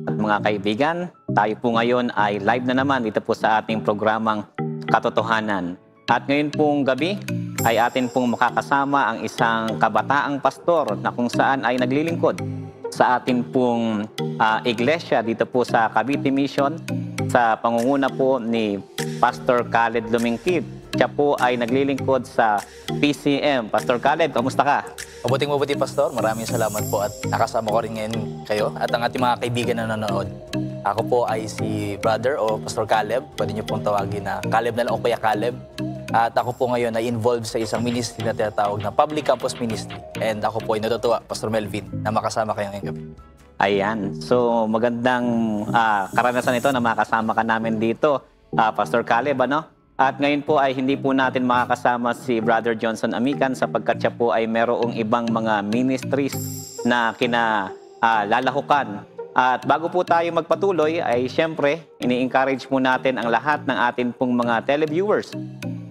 At mga kaibigan, tayo po ngayon ay live na naman dito po sa ating programang Katotohanan. At ngayon pong gabi ay atin pong makakasama ang isang kabataang pastor na kung saan ay naglilingkod sa atin pong iglesia dito po sa Cavite Mission sa pangunguna po ni Pastor Khaled Lumingkid. Siya po ay naglilingkod sa PCM. Pastor Khaled, kamusta ka? Mabuting-mabuti, Pastor. Maraming salamat po at nakasama ko rin ngayon kayo at ang ating mga kaibigan na nanonood. Ako po ay si Brother o Pastor Caleb. Pwede niyo pong tawagin na Caleb na lang o Kuya Caleb. At ako po ngayon ay involved sa isang ministry na tinatawag na Public Campus Ministry. And ako po ay natutuwa, Pastor Melvin, na makasama kayo ngayong gabi. Ayan. So, magandang karanasan ito na makasama ka namin dito, Pastor Caleb, ano? At ngayon po ay hindi po natin makakasama si Brother Johnson Amican sapagkat siya po ay merong ibang mga ministries na kinalalahukan. At bago po tayo magpatuloy ay siyempre, ini-encourage po natin ang lahat ng atin pong mga televiewers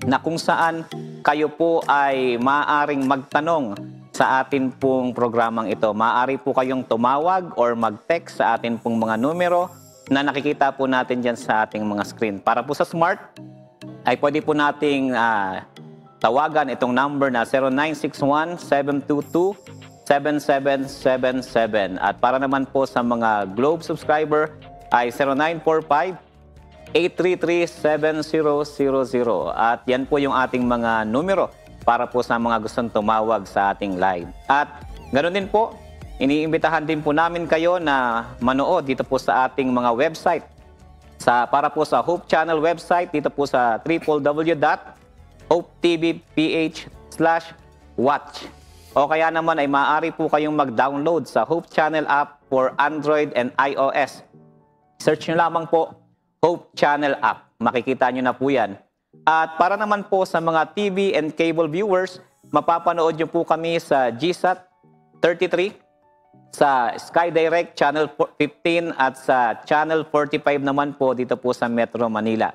na kung saan kayo po ay maaaring magtanong sa atin pong programang ito. Maaari po kayong tumawag or mag-text sa atin pong mga numero na nakikita po natin dyan sa ating mga screen. Para po sa smart, ay pwede po nating tawagan itong number na 0961-722-7777. At para naman po sa mga Globe subscriber ay 0945-833-7000. At yan po yung ating mga numero para po sa mga gustong tumawag sa ating live. At ganoon din po, iniimbitahan din po namin kayo na manood dito po sa ating mga website. Para po sa Hope Channel website, dito po sa www.hopetvph/watch. O kaya naman ay maaari po kayong mag-download sa Hope Channel app for Android and iOS. Search nyo lamang po Hope Channel app. Makikita nyo na po yan. At para naman po sa mga TV and cable viewers, mapapanood nyo po kami sa GSAT 33, sa Sky Direct Channel 15 at sa Channel 45 naman po dito po sa Metro Manila.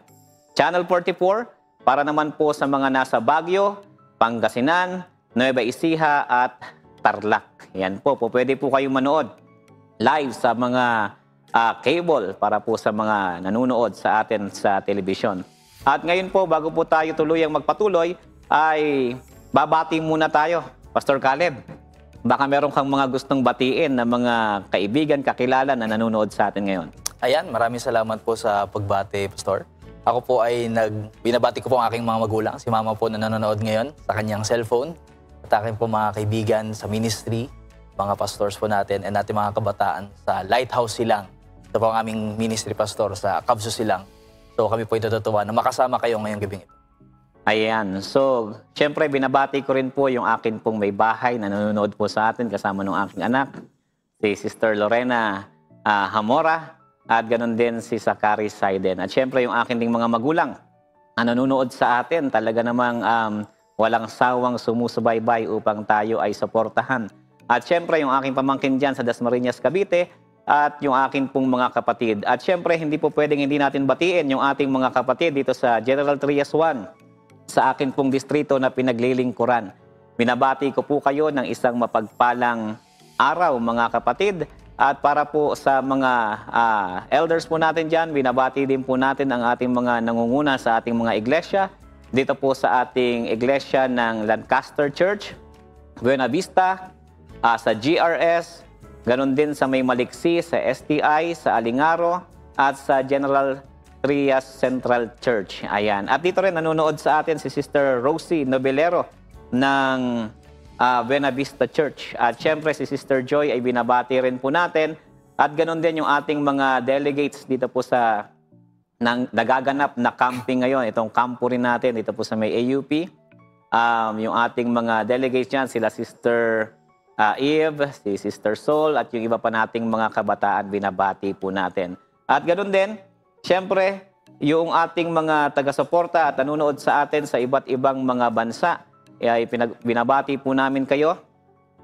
Channel 44 para naman po sa mga nasa Baguio, Pangasinan, Nueva Ecija at Tarlac. Yan po, pwede po kayong manood live sa mga cable para po sa mga nanonood sa atin sa television. At ngayon po, bago po tayo tuluyang magpatuloy, ay babati muna tayo, Pastor Caleb. Baka meron kang mga gustong batiin na mga kaibigan, kakilala na nanonood sa atin ngayon. Ayan, maraming salamat po sa pagbati, Pastor. Ako po ay binabati ko po ang aking mga magulang. Si Mama po na nanonood ngayon sa kanyang cellphone. At aking po mga kaibigan sa ministry, mga pastors po natin, and ating mga kabataan sa Lighthouse Silang. Ito po ang aming ministry pastor sa Kabso Silang. So kami po itutuwa na makasama kayo ngayong gabing ito. Ayan. So, syempre, binabati ko rin po yung akin pong may bahay na nanonood po sa atin kasama ng aking anak, si Sister Lorena Hamora, at ganoon din si Zachary Saiden. At syempre, yung akin ding mga magulang na nanonood sa atin, talaga namang walang sawang sumusubaybay upang tayo ay suportahan. At syempre, yung aking pamangkin dyan sa Dasmariñas, Cavite, at yung akin pong mga kapatid. At syempre, hindi po pwedeng hindi natin batiin yung ating mga kapatid dito sa General Trias 1, sa akin pong distrito na pinaglilingkuran. Binabati ko po kayo ng isang mapagpalang araw, mga kapatid. At para po sa mga elders po natin dyan, binabati din po natin ang ating mga nangunguna sa ating mga iglesia. Dito po sa ating iglesia ng Lancaster Church, Buena Vista, sa GRS, ganon din sa May Maliksi, sa STI, sa Alingaro, at sa General Trias Central Church. Ayan. At dito rin nanonood sa atin si Sister Rosie Novelero ng Buena Vista Church. At syempre si Sister Joy ay binabati rin po natin. At ganoon din yung ating mga delegates dito po sa nagaganap na camping ngayon. Itong campo rin natin dito po sa may AUP. Yung ating mga delegates dyan, sila Sister Eve, si Sister Sol, at yung iba pa nating mga kabataan binabati po natin. At ganoon din, siyempre, yung ating mga taga-suporta at nanonood sa atin sa iba't ibang mga bansa, ay binabati po namin kayo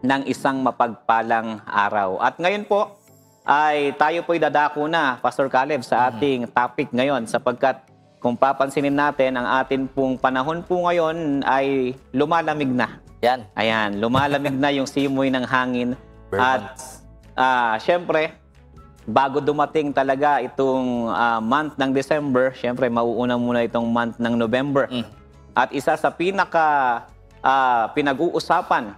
ng isang mapagpalang araw. At ngayon po, ay tayo po'y dadako na, Pastor Caleb, sa ating topic ngayon sapagkat kung papansinin natin, ang atin pong panahon po ngayon ay lumalamig na. Yan. Ayan, lumalamig na yung simoy ng hangin At syempre, bago dumating talaga itong month ng December, syempre mauuna muna itong month ng November. At isa sa pinag-uusapan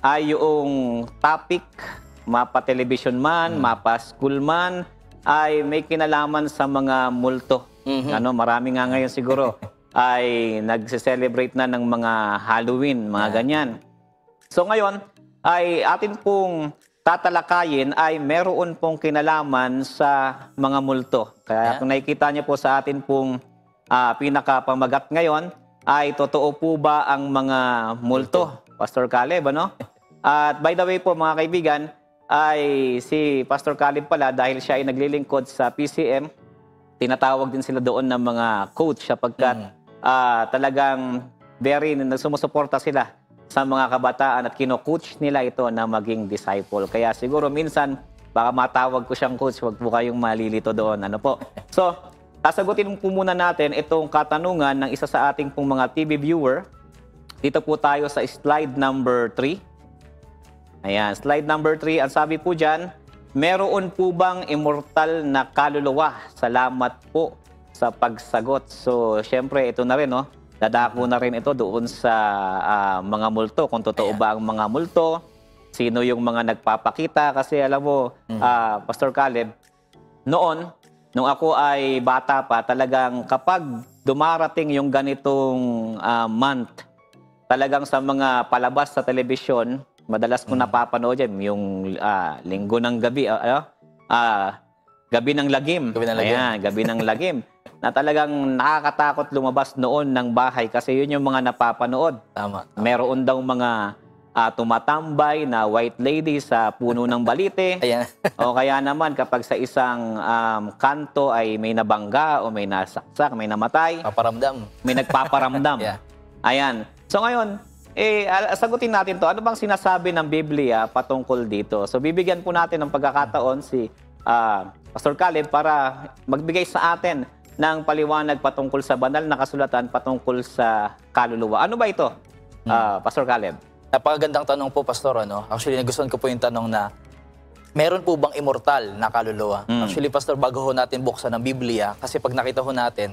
ay yung topic, mapa-television man, mapa-school man, ay may kinalaman sa mga multo. Marami nga ngayon siguro ay nagse-celebrate na ng mga Halloween, mga ganyan. So ngayon, ay atin pong tatalakayin ay meron pong kinalaman sa mga multo. Kaya kung nakikita niyo po sa atin pong pinakapamagat ngayon, ay totoo po ba ang mga multo? Pastor Caleb, ano? At by the way po mga kaibigan, ay si Pastor Caleb pala dahil siya ay naglilingkod sa PCM, tinatawag din sila doon ng mga coach sapagkat talagang very nagsumusuporta sila sa mga kabataan at kino-coach nila ito na maging disciple. Kaya siguro minsan baka matawag ko siyang coach, wag po kayong malilito doon. Ano po? So, sasagutin po muna natin itong katanungan ng isa sa ating pong mga TV viewer. Dito po tayo sa slide number 3. Ayan, slide number 3. Ang sabi po dyan, meron po bang immortal na kaluluwa? Salamat po sa pagsagot. So, syempre, ito na rin, no? Dadako na rin ito doon sa mga multo. Kung totoo ba ang mga multo, sino yung mga nagpapakita. Kasi alam mo, Pastor Caleb, noon, nung ako ay bata pa, talagang kapag dumarating yung ganitong month, talagang sa mga palabas sa telebisyon, madalas ko napapanood yan, yung linggo ng gabi, gabi ng lagim. Gabi ng lagim. Ayan, gabi ng lagim. Na talagang nakakatakot lumabas noon ng bahay kasi yun yung mga napapanood. Tama. Meron daw mga tumatambay na white lady sa puno ng balite. Ayan. O kaya naman kapag sa isang kanto ay may nabangga o may nasaksak, may namatay. Paparamdam. May nagpaparamdam. Yeah. Ayan. So ngayon, sagutin natin to. Ano bang sinasabi ng Biblia patungkol dito? So bibigyan po natin ng pagkakataon si Pastor Caleb para magbigay sa atin ng paliwanag patungkol sa banal na kasulatan patungkol sa kaluluwa. Ano ba ito, Pastor Caleb? Napakagandang tanong po, Pastor. Ano? Actually, nagustuhan ko po yung tanong na meron po bang immortal na kaluluwa? Actually, Pastor, bago ho natin buksan ang Biblia, kasi pag nakita ho natin,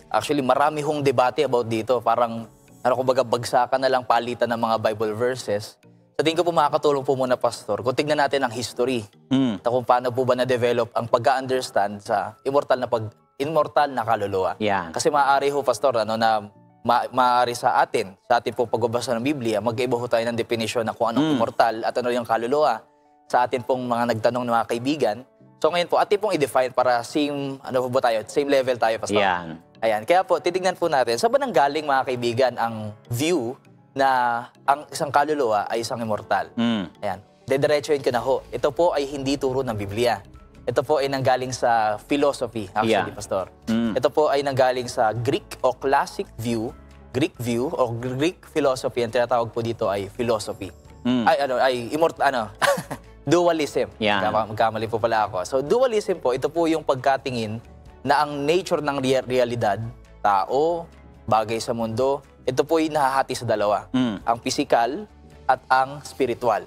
actually, marami hong debate about dito. Parang, kumbaga, bagsakan na lang palitan ng mga Bible verses. Sa tingin ko po makakatulong po muna, Pastor, kung tignan natin ang history. Kung paano po ba na-develop ang pag-understand sa immortal na kaluluwa. Yeah. Kasi maaari ho, Pastor, na maaari sa atin po pagbabasa ng Biblia, mag-iba ho tayo ng definition na kung anong immortal at ano yung kaluluwa sa atin pong mga nagtanong ng mga kaibigan. So ngayon po, atin pong i-define para same level tayo, Pastor. Yan. Ayan. Kaya po, titignan po natin, saan ba nanggaling mga kaibigan ang view na ang isang kaluluwa ay isang immortal? Ayan. Dediretsuhin ko na ho. Ito po ay hindi turo ng Biblia. Ito po ay nanggaling sa philosophy, actually, Pastor. Ito po ay nanggaling sa Greek o classic view, Greek o Greek philosophy. Ang tinatawag po dito ay philosophy. Dualism. Magkamali po pala ako. So, dualism po, ito po yung pagkatingin na ang nature ng realidad, tao, bagay sa mundo, ito po ay nahahati sa dalawa. Ang physical at ang spiritual.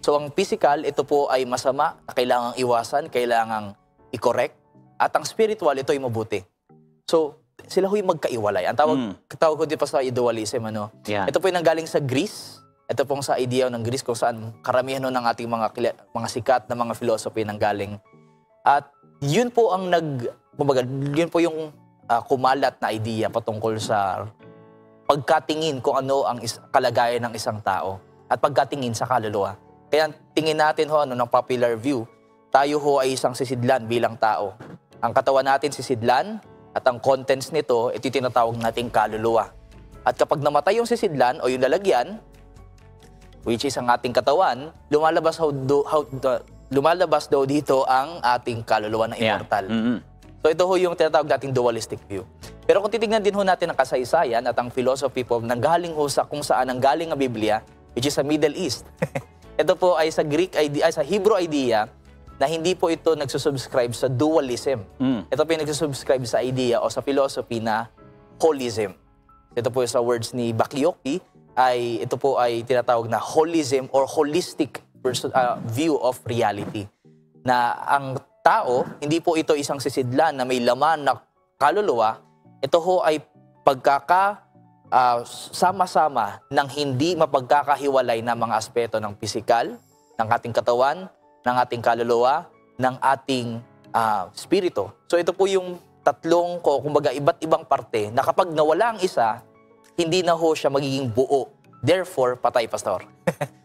So, ang physical, ito po ay masama, na kailangang iwasan, kailangang i-correct. At ang spiritual, ito ay mabuti. So, sila ho'y magkaiwalay. Ang tawag ko dito pa sa dualism, ano? Yeah. Ito po ay nanggaling sa Greece. Ito pong sa idea ng Greece kung saan karamihan ng ating mga sikat na mga philosophy nanggaling. At yun po ang yun po yung kumalat na idea patungkol sa pagkatingin kung ano ang kalagayan ng isang tao at pagkatingin sa kaluluwa. Kaya tingin natin ng popular view, tayo ho ay isang sisidlan bilang tao. Ang katawan natin sisidlan at ang contents nito, ito tinatawag nating kaluluwa. At kapag namatay yung sisidlan o yung lalagyan, which is ang ating katawan, lumalabas daw dito ang ating kaluluwa na immortal. So ito ho yung tinatawag nating dualistic view. Pero kung titignan din ho natin ang kasaysayan at ang philosophy po, nanggaling ho sa kung saan nanggaling ang Biblia, which is sa Middle East. Ito po ay sa sa Hebrew idea na hindi po ito nagsusubscribe sa dualism. Ito po yung nagsusubscribe sa idea o sa philosophy na holism. Ito po sa words ni Bakioki, ito po ay tinatawag na holism or holistic view of reality. Na ang tao, hindi po ito isang sisidlan na may laman na kaluluwa, ito ho ay sama-sama ng hindi mapagkakahiwalay na mga aspeto ng pisikal, ng ating katawan, ng ating kaluluwa, ng ating spirito. So ito po yung tatlong, kumbaga iba't ibang parte na kapag nawala ang isa, hindi na ho siya magiging buo. Therefore, patay, Pastor.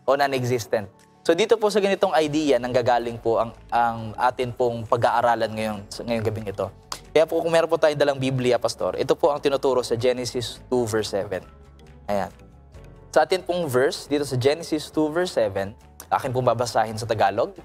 O non-existent. So dito po sa ganitong idea, nanggagaling po ang atin pong pag-aaralan ngayong gabing ito. Kaya po kung meron po tayong dalang Biblia, Pastor, ito po ang tinuturo sa Genesis 2 verse 7. Ayan. Sa atin pong verse, dito sa Genesis 2 verse 7, akin pong babasahin sa Tagalog.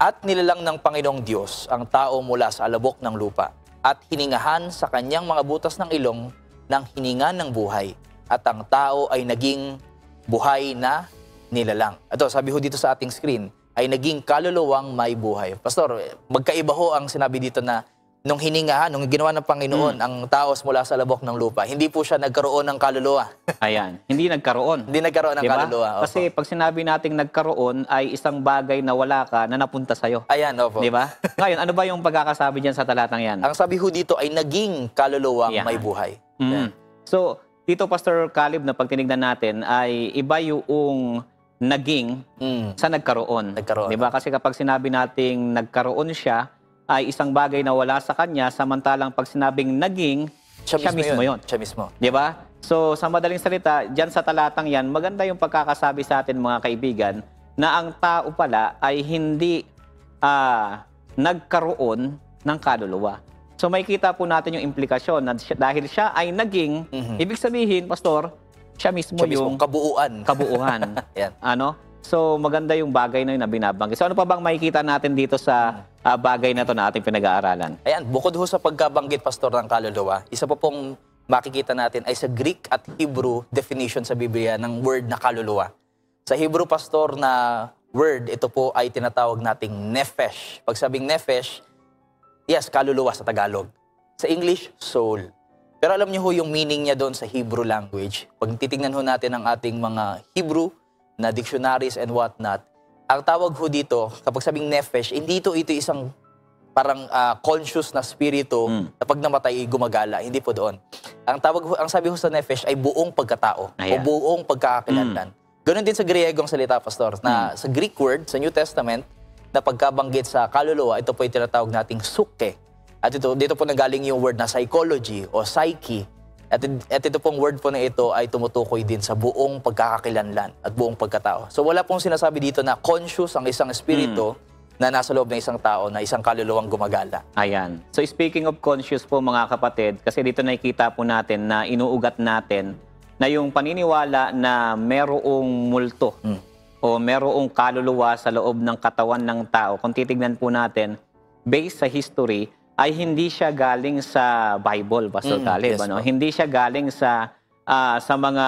At nilalang ng Panginoong Diyos ang tao mula sa alabok ng lupa at hiningahan sa kanyang mga butas ng ilong ng hininga ng buhay. At ang tao ay naging buhay na nilalang. Ito, sabi ho dito sa ating screen, ay naging kaluluwang may buhay. Pastor, magkaiba ho ang sinabi dito na nung hiningahan, nung ginawa ng Panginoon ang tao mula sa alabok ng lupa, hindi po siya nagkaroon ng kaluluwa. Ayan, hindi nagkaroon. Hindi nagkaroon ng Diba? kaluluwa. Opo. Kasi pag sinabi nating nagkaroon ay isang bagay na wala ka na napunta sa'yo. Ayan, opo. Di ba? Ngayon, ano ba yung pagkakasabi dyan sa talatang yan? Ang sabi ho dito ay naging kaluluwang Yan. may buhay. Mm. So, dito Pastor Caleb na pag tinignan natin ay iba yung naging sa nagkaroon. Nagkaroon. Di ba? Kasi kapag sinabi nating nagkaroon siya, ay isang bagay na wala sa kanya, samantalang pag sinabing naging, siya mismo yun. Siya mismo. Di ba? So, sa madaling salita, dyan sa talatang yan, maganda yung pagkakasabi sa atin mga kaibigan, na ang tao pala ay hindi nagkaroon ng kaluluwa. So, may kita po natin yung implikasyon na dahil siya ay naging, ibig sabihin, Pastor, siya mismo yung kabuuan. kabuuan. Yan. Ano? So, maganda yung bagay na yun na binabanggit. So, ano pa bang makikita natin dito sa bagay na to na ating pinag-aaralan? Ayan, bukod ho sa pagkabanggit, Pastor, ng kaluluwa, isa pa pong makikita natin ay sa Greek at Hebrew definition sa Biblia ng word na kaluluwa. Sa Hebrew, Pastor, na word, ito po ay tinatawag nating nephesh. Pag sabing nephesh, yes, kaluluwa sa Tagalog. Sa English, soul. Pero alam niyo ho yung meaning niya doon sa Hebrew language. Pag titingnan ho natin ang ating mga Hebrew na dictionaries and whatnot, ang tawag ho dito, kapag sabing nephesh, hindi ito isang parang conscious na spirito na pag namatay gumagala. Hindi po doon. Ang sabi ho sa nephesh ay buong pagkatao o buong pagkakakilanlan. Ganon din sa Griego ang salita, Pastor, na sa Greek word, sa New Testament, na pagkabanggit sa kaluluwa, ito po yung tinatawag nating suke. At dito po nanggaling yung word na psychology o psyche. At ito pong word po na ito ay tumutukoy din sa buong pagkakakilanlan at buong pagkatao. So wala pong sinasabi dito na conscious ang isang espiritu na nasa loob ng isang tao na isang kaluluwang gumagala. Ayan. So speaking of conscious po mga kapatid, kasi dito nakikita po natin na inuugat natin na yung paniniwala na merong multo o merong kaluluwa sa loob ng katawan ng tao. Kung titignan po natin, based sa history, ay hindi siya galing sa Bible, Pastor Caleb. Yes, ano? Hindi siya galing sa mga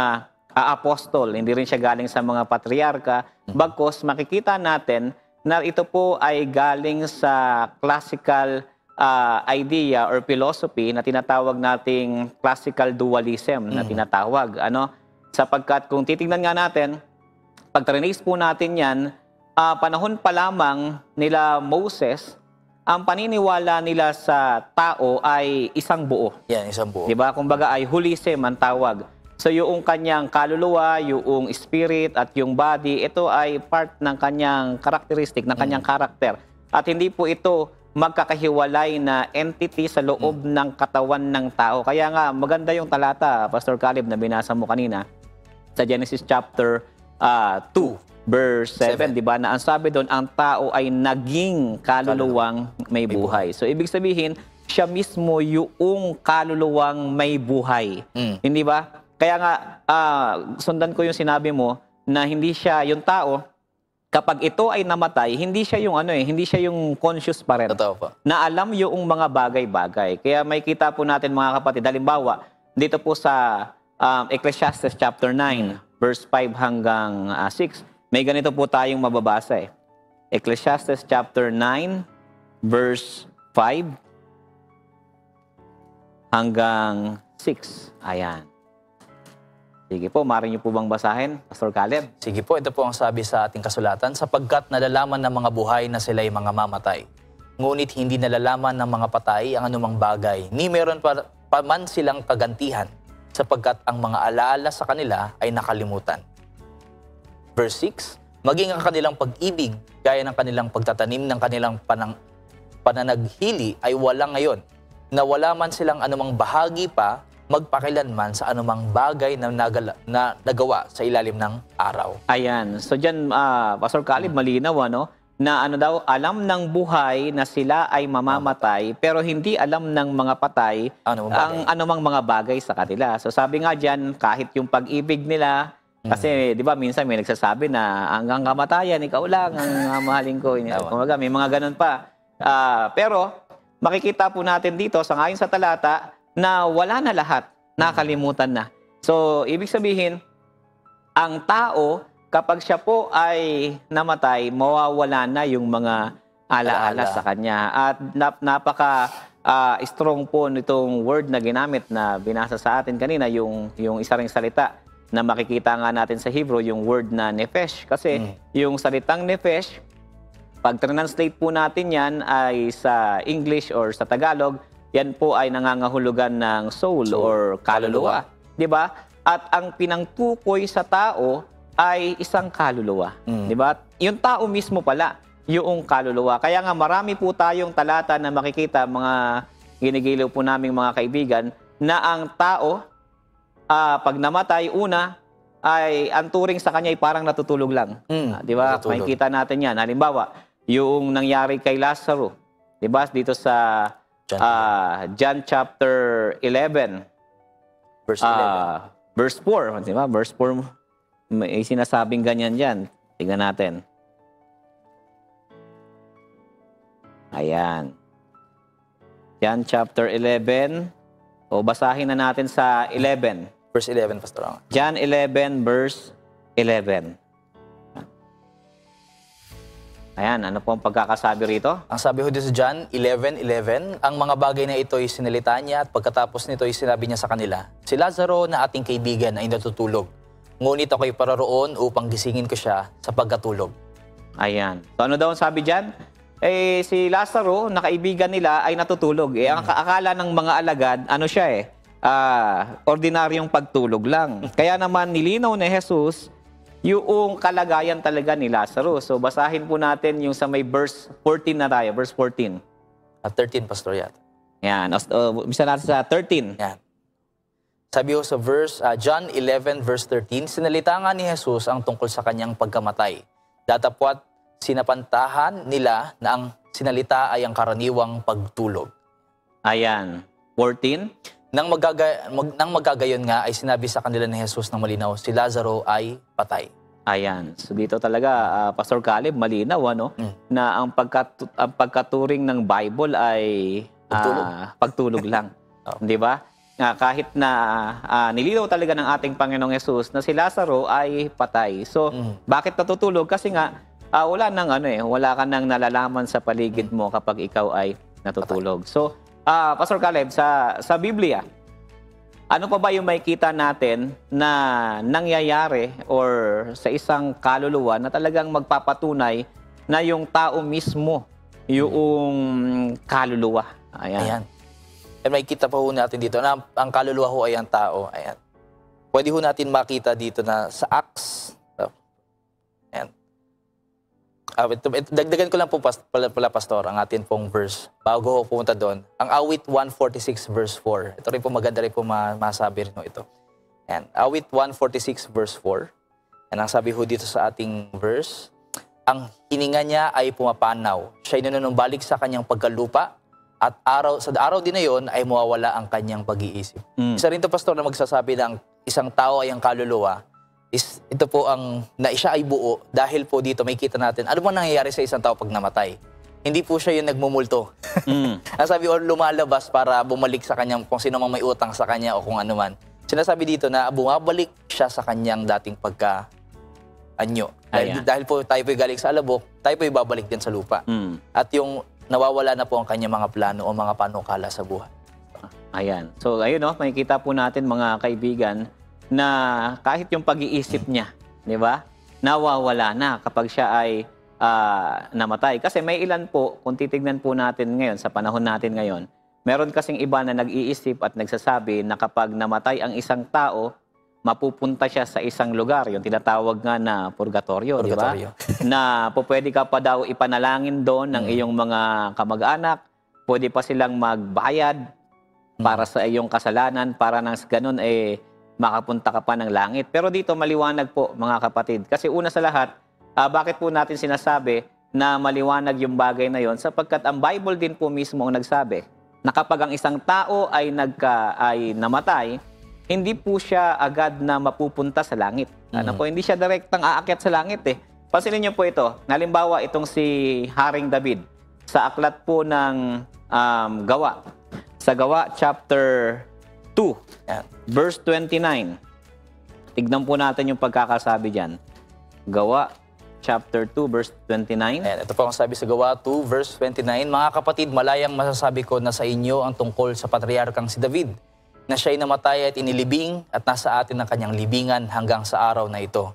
apostol, hindi rin siya galing sa mga patriarka. Bagkus, makikita natin na ito po ay galing sa classical idea or philosophy na tinatawag nating classical dualism na tinatawag. Ano? Sapagkat kung titingnan nga natin, pag trace po natin yan, panahon pa lamang nila Moses, ang paniniwala nila sa tao ay isang buo. Yan, isang buo. Diba? Kumbaga ay holism ang tawag. So yung kanyang kaluluwa, yung spirit at yung body, ito ay part ng kanyang characteristic, ng kanyang karakter. At hindi po ito magkakahiwalay na entity sa loob ng katawan ng tao. Kaya nga maganda yung talata, Pastor Caleb, na binasa mo kanina sa Genesis chapter 2. Verse 7, di ba? Na ang sabi doon, ang tao ay naging kaluluwang may buhay. So, ibig sabihin, siya mismo yung kaluluwang may buhay. Hindi ba? Kaya nga, sundan ko yung sinabi mo na hindi siya yung tao, kapag ito ay namatay, hindi siya yung hindi siya yung conscious pa rin. Totoo po. Na alam yung mga bagay-bagay. Kaya may kita po natin mga kapatid, halimbawa, dito po sa Ecclesiastes chapter 9, verse 5 hanggang 6, may ganito po tayong mababasa eh. Ecclesiastes chapter 9, verse 5 hanggang 6. Ayan. Sige po, maaari niyo po bang basahin, Pastor Caleb? Sige po, ito po ang sabi sa ating kasulatan, sapagkat nalalaman ng mga buhay na sila'y mga mamatay. Ngunit hindi nalalaman ng mga patay ang anumang bagay, ni meron pa man silang kagantihan, sapagkat ang mga alaala sa kanila ay nakalimutan. Verse 6, maging ang kanilang pag-ibig, gaya ng kanilang pagtatanim ng kanilang pananaghili ay walang ngayon, na wala man silang anumang bahagi pa magpakilanman sa anumang bagay na nagawa sa ilalim ng araw. Ayan. So dyan, Pastor Caleb, malinaw, ano? Na ano daw, alam ng buhay na sila ay mamamatay, pero hindi alam ng mga patay ang anumang mga bagay sa kanila. So sabi nga dyan, kahit yung pag-ibig nila, kasi di ba minsan may nagsasabi na hanggang kamatayan, ikaw lang ang mahalin ko. Kumaga, may mga ganun pa. Pero makikita po natin dito, sangayon sa talata, na wala na lahat, nakalimutan na. So, ibig sabihin, ang tao, kapag siya po ay namatay, mawawala na yung mga alaala sa kanya. At napaka-strong po nitong word na ginamit na binasa sa atin kanina, yung isa ring salita na makikita nga natin sa Hebrew, yung word na nephesh. Kasi yung salitang nephesh, pag translate po natin yan ay sa English or sa Tagalog, yan po ay nangangahulugan ng soul or kaluluwa. Di ba? At ang pinangtukoy sa tao ay isang kaluluwa. Di ba? Yung tao mismo pala, yung kaluluwa. Kaya nga marami po tayong talata na makikita, mga ginigiliw po naming mga kaibigan, na ang tao, pag namatay, una, ay ang turing sa kanya ay parang natutulog lang. Di ba? Makikita natin yan. Halimbawa, yung nangyari kay Lazaro. Di ba? Dito sa John chapter 11. Verse 11. Verse 4. Di ba? Verse 4, may sinasabing ganyan dyan. Tingnan natin. Ayan. John chapter 11. O basahin na natin sa 11. Verse 11, Pastor. John 11, verse 11. Ayan, ano po ang pagkakasabi rito? Ang sabi ho dito sa John 11:11, ang mga bagay na ito ay sinalita niya at pagkatapos nito ay sinabi niya sa kanila, si Lazaro na ating kaibigan ay natutulog. Ngunit ako'y pararoon upang gisingin ko siya sa pagkatulog. Ayan. So ano daw ang sabi dyan? Si Lazaro, na kaibigan nila, ay natutulog. Ang akala ng mga alagad, ano siya ordinaryong pagtulog lang. Kaya naman nilinaw ni Jesus yung kalagayan talaga ni Lazaro. So basahin po natin yung sa may verse 14 na tayo. Verse 14. At 13, Pastor, yata. Yan. Bisa natin sa 13. Yan. Sabi ho sa John 11, verse 13, sinalita nga ni Jesus ang tungkol sa kanyang pagkamatay. Datapwat sinapantahan nila na ang sinalita ay ang karaniwang pagtulog. Ayan. 14. Nang magagayon nga ay sinabi sa kanila ni Jesus ng malinaw, si Lazaro ay patay. Ayan. So dito talaga, Pastor Caleb, malinaw, ano? Na ang pagkaturing ng Bible ay pagtulog lang. Di ba? Kahit na nilinaw talaga ng ating Panginoong Jesus na si Lazaro ay patay. So, bakit natutulog? Kasi nga, wala ka nang nalalaman sa paligid mo kapag ikaw ay natutulog. So, Pastor Caleb, sa Biblia, ano pa ba yung makikita natin na nangyayari or sa isang kaluluwa na talagang magpapatunay na yung tao mismo yung kaluluwa? Ayan. And makikita pa ho natin dito na ang kaluluwa ho ay ang tao. Ayan. Pwede ho natin makita dito na sa Acts. Ayan. Dagdagan ko lang po pala, Pastor, ang atin pong verse. Bago ho pumunta doon. Ang awit 146 verse 4. Ito rin po maganda rin po masabi rin ho ito. Ayan. Awit 146 verse 4. And ang sabi ho dito sa ating verse, ang hininga niya ay pumapanaw. Siya'y nanunumbalik sa kanyang pagkalupa at sa araw din na yon ay mawawala ang kanyang pag-iisip. Isa rin to, Pastor, na magsasabi ng isang tao ay ang kaluluwa. Ito po ang siya ay buo dahil po dito may kita natin ano bang nangyayari sa isang tao pag namatay. Hindi po siya yung nagmumulto. Ang sabi o lumalabas para bumalik sa kanyang kung sino mang may utang sa kanya o kung ano man. Sinasabi dito na bumabalik siya sa kanyang dating pagka-anyo. Dahil po tayo po galing sa alabok, tayo po babalik din sa lupa. At yung nawawala na po ang kanyang mga plano o mga panukala sa buhay. Ayan. So ayun, makikita po natin mga kaibigan na kahit yung pag-iisip niya, di ba, nawawala na kapag siya ay namatay. Kasi may ilan po, kung titignan po natin ngayon, sa panahon natin ngayon, meron kasing iba na nag-iisip at nagsasabi na kapag namatay ang isang tao, mapupunta siya sa isang lugar, yung tinatawag nga na purgatorio, di ba? Na pwede ka pa daw ipanalangin doon ng iyong mga kamag-anak, pwede pa silang magbayad para sa iyong kasalanan, para nang ganun makapunta ka pa ng langit. Pero dito maliwanag po mga kapatid. Kasi una sa lahat, bakit po natin sinasabi na maliwanag yung bagay na yon? Sapagkat ang Bible din po mismo ang nagsabi na kapag ang isang tao ay namatay, hindi po siya agad na mapupunta sa langit. Ano po, hindi siya direktang aakyat sa langit eh. Pansinin niyo po ito. Halimbawa, itong si Haring David sa aklat po ng Gawa. Sa Gawa chapter 2, verse 29. Tignan po natin yung pagkakasabi diyan. Gawa chapter 2, verse 29. Ayan, ito po ang sabi sa Gawa 2, verse 29. Mga kapatid, malayang masasabi ko na sa inyo ang tungkol sa patriarkang si David, na siya'y namatay at inilibing at nasa atin ang kanyang libingan hanggang sa araw na ito.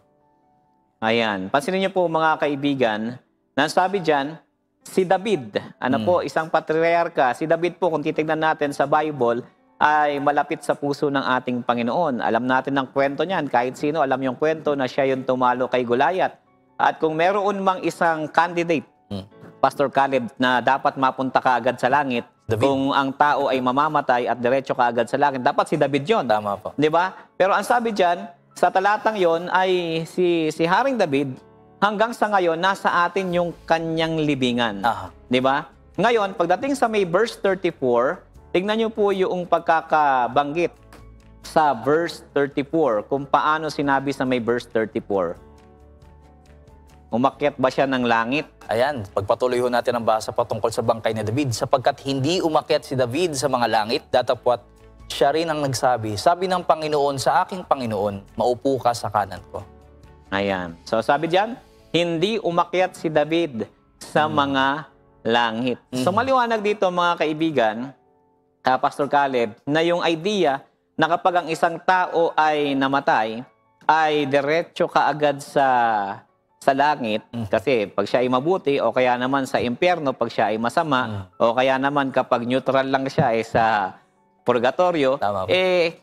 Ayan. Pansinin niyo po mga kaibigan, nasabi diyan, si David, po, isang patriarka. Si David po, kung titignan natin sa Bible, ay malapit sa puso ng ating Panginoon. Alam natin ang kwento niyan. Kahit sino, alam yung kwento na siya yung tumalo kay Goliath. At kung meron mang isang candidate, Pastor Caleb, na dapat mapunta ka agad sa langit, David. Kung ang tao ay mamamatay at diretso ka agad sa langit, dapat si David yon. Tama po. Di ba? Pero ang sabi diyan, sa talatang yon ay si Haring David, hanggang sa ngayon, nasa atin yung kanyang libingan. Di ba? Ngayon, pagdating sa may verse 34, tignan niyo po yung pagkakabanggit sa verse 34, kung paano sinabi sa may verse 34. Umakyat ba siya ng langit? Ayan, pagpatuloy ho natin ang basa patungkol sa bangkay ni David. Sapagkat hindi umakyat si David sa mga langit, datapwat siya rin ang nagsabi, sabi ng Panginoon sa aking Panginoon, maupo ka sa kanan ko. Ayan. So sabi diyan, hindi umakyat si David sa mga langit. So maliwanag dito mga kaibigan, Pastor Caleb, na yung idea na kapag ang isang tao ay namatay, ay diretso ka agad sa langit, kasi pag siya ay mabuti, o kaya naman sa impyerno pag siya ay masama, o kaya naman kapag neutral lang siya sa purgatorio,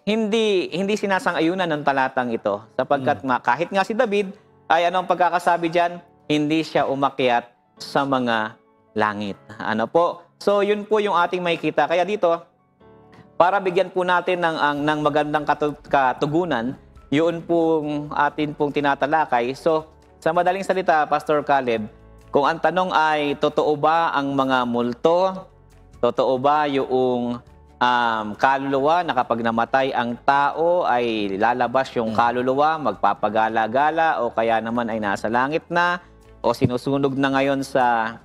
hindi sinasang-ayunan ng talatang ito. Sapagkat kahit nga si David, ay anong pagkakasabi diyan? Hindi siya umakyat sa mga langit. Ano po? So yun po yung ating makikita. Kaya dito, para bigyan po natin ng magandang katugunan, yun pong atin pong tinatalakay. So, sa madaling salita, Pastor Caleb, kung ang tanong ay totoo ba ang mga multo, totoo ba yung kaluluwa na kapag namatay ang tao ay lalabas yung kaluluwa, magpapagala-gala o kaya naman ay nasa langit na o sinusunog na ngayon sa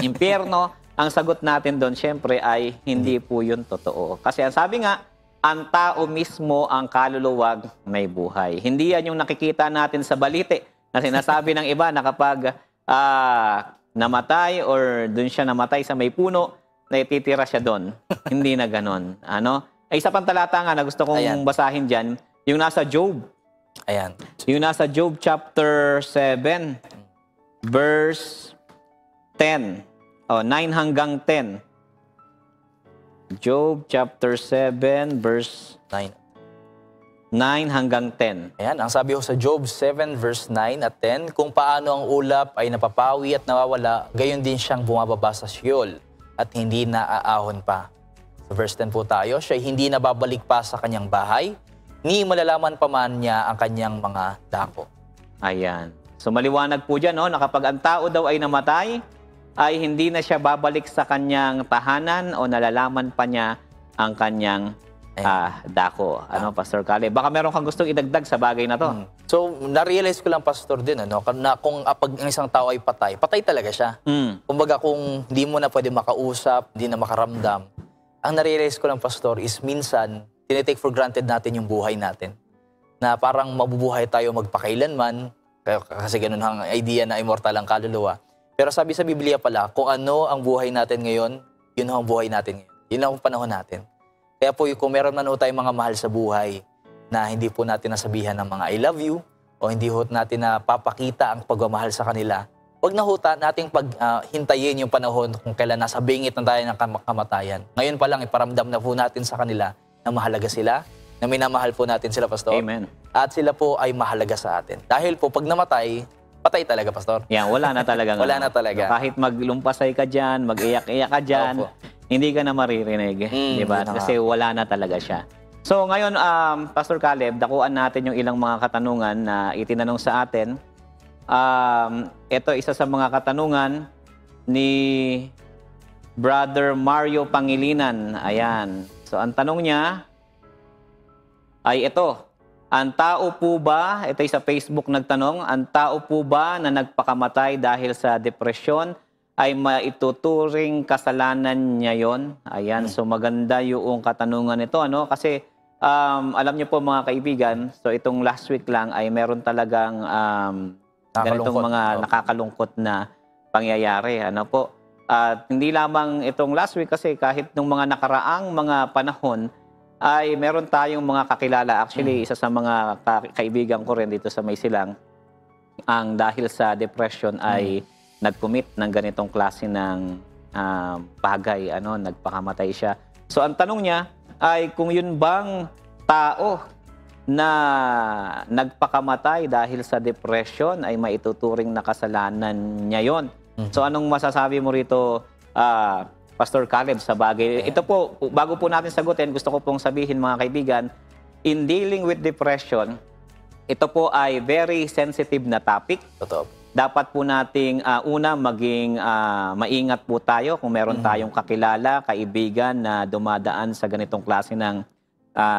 impyerno, ang sagot natin doon syempre ay hindi po yun totoo. Kasi ang sabi nga, ang tao mismo ang kaluluwag may buhay. Hindi yan yung nakikita natin sa balite na sinasabi ng iba na kapag namatay or dun siya namatay sa may puno, na ititira siya doon. Hindi na ganon. Ay isa pang talata nga na gusto kong basahin dyan, yung nasa Job. Ayan. Yung nasa Job chapter 7, verse 10. 9 hanggang 10. Job chapter 7, verse 9 hanggang 10. Ayan, ang sabi ko sa Job 7 verse 9 at 10, kung paano ang ulap ay napapawi at nawawala, gayon din siyang bumababa sa Sheol at hindi naaahon pa. Sa verse 10 po tayo, siya hindi nababalik pa sa kanyang bahay, ni malalaman pa man niya ang kanyang mga dako. Ayan. So maliwanag po dyan, na kapag ang tao daw ay namatay, ay hindi na siya babalik sa kanyang tahanan o nalalaman pa niya ang kanyang dako. Pastor Caleb? Baka meron kang gustong idagdag sa bagay na to. So, na-realize ko lang, Pastor, din, na kung pag ang isang tao ay patay, patay talaga siya. Kumbaga, kung hindi mo na pwede makausap, hindi na makaramdam, ang na-realize ko lang, Pastor, is minsan, tinitake for granted natin yung buhay natin. Na parang mabubuhay tayo magpakailanman, kasi ganun ang idea na immortal ang kaluluwa. Pero sabi sa Biblia pala, kung ano ang buhay natin ngayon, yun ang buhay natin ngayon. Yun ang panahon natin. Kaya po, kung meron man tayong mga mahal sa buhay, na hindi po natin nasabihan ng mga I love you o hindi ho natin na papakita ang pagmamahal sa kanila, wag na ho nating hintayin yung panahon kung kailan nasa bingit na tayo ng kamatayan. Ngayon pa lang, iparamdam na po natin sa kanila na mahalaga sila, na minamahal po natin sila, Pastor. Amen. At sila po ay mahalaga sa atin. Dahil po, pag namatay, patay talaga, Pastor. Yan, wala na talaga. Wala na talaga. Kahit maglumpasay ka dyan, mag-iyak-iyak ka dyan, Opo. hindi ka na maririnig. Di ba? yun na nga. Kasi wala na talaga siya. So ngayon, Pastor Caleb, dakuan natin yung ilang mga katanungan na itinanong sa atin. Ito, isa sa mga katanungan ni Brother Mario Pangilinan. Ayan. So ang tanong niya ay ito. Ang tao po ba, ito ay sa Facebook nagtanong, ang tao po ba na nagpakamatay dahil sa depresyon ay maituturing kasalanan niya yon? Ayan, so maganda yung katanungan nito, ano? Kasi alam niyo po mga kaibigan, so itong last week lang ay meron talagang ganitong mga nakakalungkot na pangyayari, ano po? At hindi lamang itong last week kasi kahit nung mga nakaraang mga panahon ay meron tayong mga kakilala. Actually, isa sa mga kaibigan ko rin dito sa Maysilang, ang dahil sa depression ay nag-commit ng ganitong klase ng bagay, ano, nagpakamatay siya. So ang tanong niya ay kung yun bang tao na nagpakamatay dahil sa depression ay maituturing na kasalanan niya yon. So anong masasabi mo rito, Pastor Caleb, sa bagay? Ito po, bago po natin sagutin, gusto ko pong sabihin mga kaibigan, in dealing with depression, ito po ay very sensitive na topic. Totoo. Dapat po nating una maging maingat po tayo kung meron tayong kakilala, kaibigan na dumadaan sa ganitong klase ng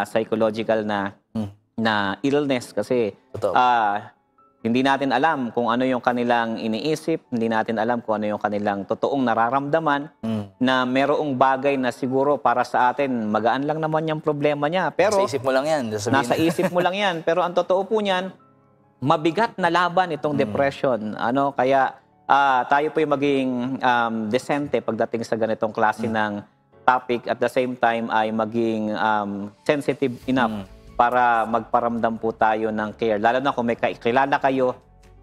psychological na illness kasi Totoo. hindi natin alam kung ano yung kanilang iniisip, hindi natin alam kung ano yung kanilang totoong nararamdaman na merong bagay na siguro para sa atin, magaan lang naman yung problema niya. Pero Nasa isip mo lang yan. nasa isip mo lang yan. Pero ang totoo po niyan, mabigat na laban itong depression. Ano, kaya tayo po yung maging decente pagdating sa ganitong klase ng topic, at the same time ay maging sensitive enough para magparamdam po tayo ng care. Lalo na kung may kilala kayo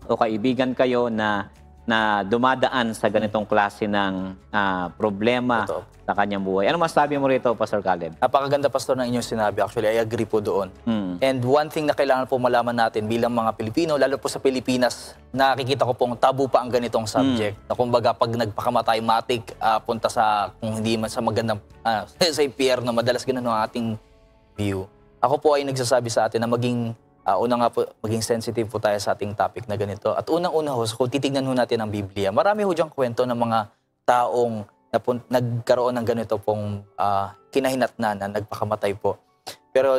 o kaibigan kayo na dumadaan sa ganitong klase ng problema Totoo. sa kanyang buhay. Ano masasabi mo rito, Pastor Caleb? Napakaganda, Pastor, ng inyong sinabi. Actually, I agree po doon. And one thing na kailangan po malaman natin bilang mga Pilipino, lalo po sa Pilipinas, nakikita ko pong tabu pa ang ganitong subject. Na kumbaga, pag nagpakamatay, matik, punta sa, kung hindi man sa magandang, sa impyerno, madalas ganun ang ating view. Ako po ay nagsasabi sa atin na maging, maging sensitive po tayo sa ating topic na ganito. At unang-una ho, kung titignan ho natin ang Biblia, marami ho diyang kwento ng mga taong nagkaroon ng ganito pong kinahinatnan na nagpakamatay po. Pero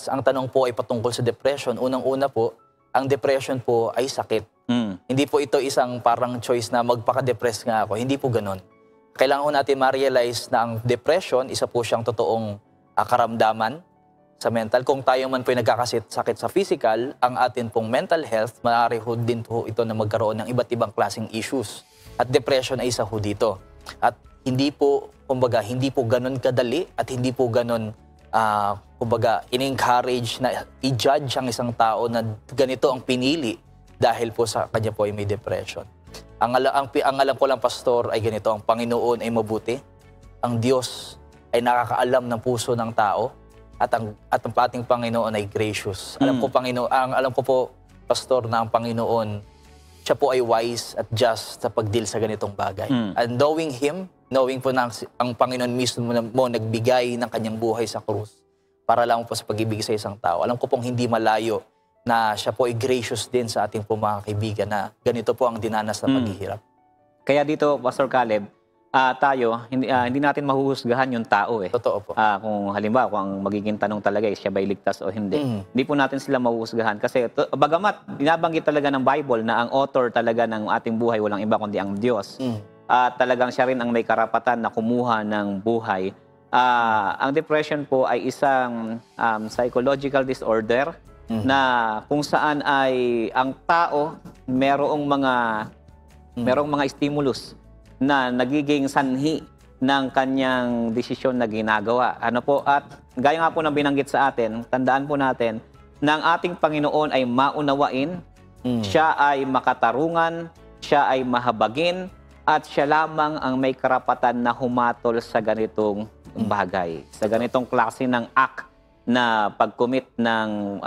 ang tanong po ay patungkol sa depression. Unang-una po, ang depression po ay sakit. Hindi po ito isang parang choice na magpaka-depress nga ako. Hindi po ganun. Kailangan ho natin ma-realize na ang depression, isa po siyang totoong karamdaman sa mental. Kung tayo man po ay nagkakasakit sa physical, ang atin pong mental health, maaari ho din po ito na magkaroon ng iba't ibang klaseng issues. At depression ay isa ho dito. At hindi po, kumbaga, hindi po ganun kadali at hindi po ganun, kumbaga, in-encourage na i-judge ang isang tao na ganito ang pinili dahil po sa kanya po ay may depression. Ang alam ko lang, Pastor, ay ganito, ang Panginoon ay mabuti. Ang Diyos ay nakakaalam ng puso ng tao. At ang ating Panginoon ay gracious. Alam ko po, Pastor, na ang Panginoon, siya po ay wise at just sa pag-deal sa ganitong bagay. And knowing Him, knowing po na ang Panginoon mismo mo nagbigay ng kanyang buhay sa krus para lang po sa pag-ibig sa isang tao. Alam ko pong hindi malayo na siya po ay gracious din sa ating po mga kaibigan na ganito po ang dinanas na paghihirap. Kaya dito, Pastor Caleb, tayo, hindi natin mahuhusgahan yung tao eh. Totoo po. Kung halimbawa, kung ang magiging tanong talaga is siya ba'y ligtas o hindi. Hindi po natin sila mahuhusgahan. Kasi bagamat binabanggit talaga ng Bible na ang author talaga ng ating buhay walang iba kundi ang Diyos. At talagang siya rin ang may karapatan na kumuha ng buhay. Ang depression po ay isang psychological disorder na kung saan ay ang tao merong mga stimulus na nagiging sanhi ng kanyang desisyon na ginagawa. Ano po, at gaya nga po ng binanggit sa atin, tandaan po natin ng ating Panginoon ay maunawain, siya ay makatarungan, siya ay mahabagin, at siya lamang ang may karapatan na humatol sa ganitong bagay, sa ganitong klase ng act na pag-commit ng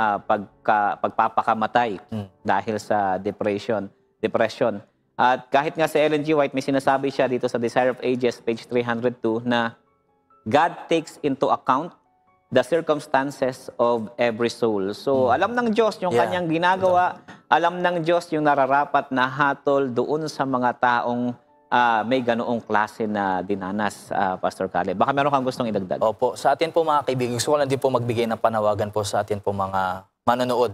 pagpapakamatay dahil sa depression. At kahit nga si Ellen G. White, may sinasabi siya dito sa Desire of Ages, page 302, na God takes into account the circumstances of every soul. So, alam ng Diyos yung kanyang ginagawa, alam ng Diyos yung nararapat na hatol doon sa mga taong may ganoong klase na dinanas, Pastor Caleb. Baka meron kang gustong idagdag. Opo, sa atin po mga kaibigan, gusto ko lang din po magbigay ng panawagan po sa atin po mga manonood.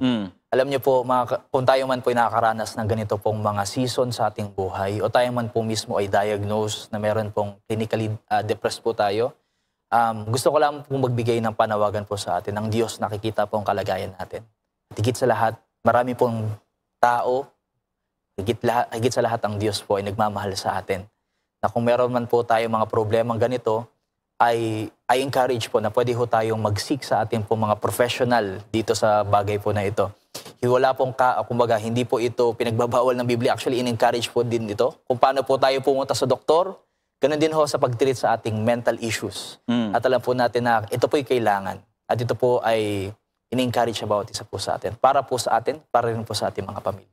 Alam niyo po, kung tayo man po ay nakakaranas ng ganito pong mga season sa ating buhay o tayo man po mismo ay diagnosed na meron pong clinically depressed po tayo, gusto ko lang pong magbigay ng panawagan po sa atin. Ang Diyos nakikita po ang kalagayan natin. Higit sa lahat, marami pong tao, higit sa lahat ang Diyos po ay nagmamahal sa atin. Na kung meron man po tayo mga problemang ganito, I encourage po na pwede ho tayong mag-seek sa ating po mga professional dito sa bagay po na ito. Wala pong kumbaga, hindi po ito pinagbabawal ng Biblia. Actually, in-encourage po din ito. Kung paano po tayo pumunta sa doktor, ganun din ho sa pag-treat sa ating mental issues. At alam po natin na ito po'y kailangan. At ito po ay in-encourage about isa po sa atin. Para po sa atin, para rin po sa ating mga pamilya.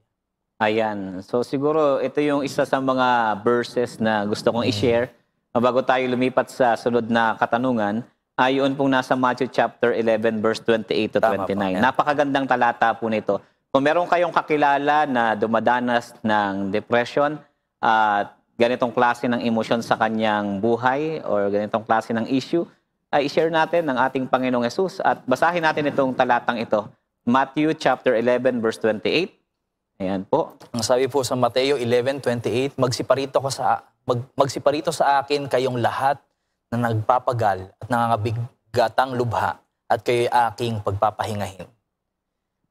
Ayan. So siguro ito yung isa sa mga verses na gusto kong i-share. Bago tayo lumipat sa sunod na katanungan, yun pong nasa Matthew chapter 11 verse 28 to 29. Napakagandang talata po nito. Kung meron kayong kakilala na dumadanas ng depression at ganitong klase ng emosyon sa kanyang buhay or ganitong klase ng issue, ay i-share natin ng ating Panginoong Hesus at basahin natin itong talatang ito. Matthew chapter 11 verse 28. Ayan po. Ang sabi po sa Mateo 11:28, magsiparito sa akin kayong lahat na nagpapagal at nangangabigatang lubha at kayo'y aking pagpapahingahin.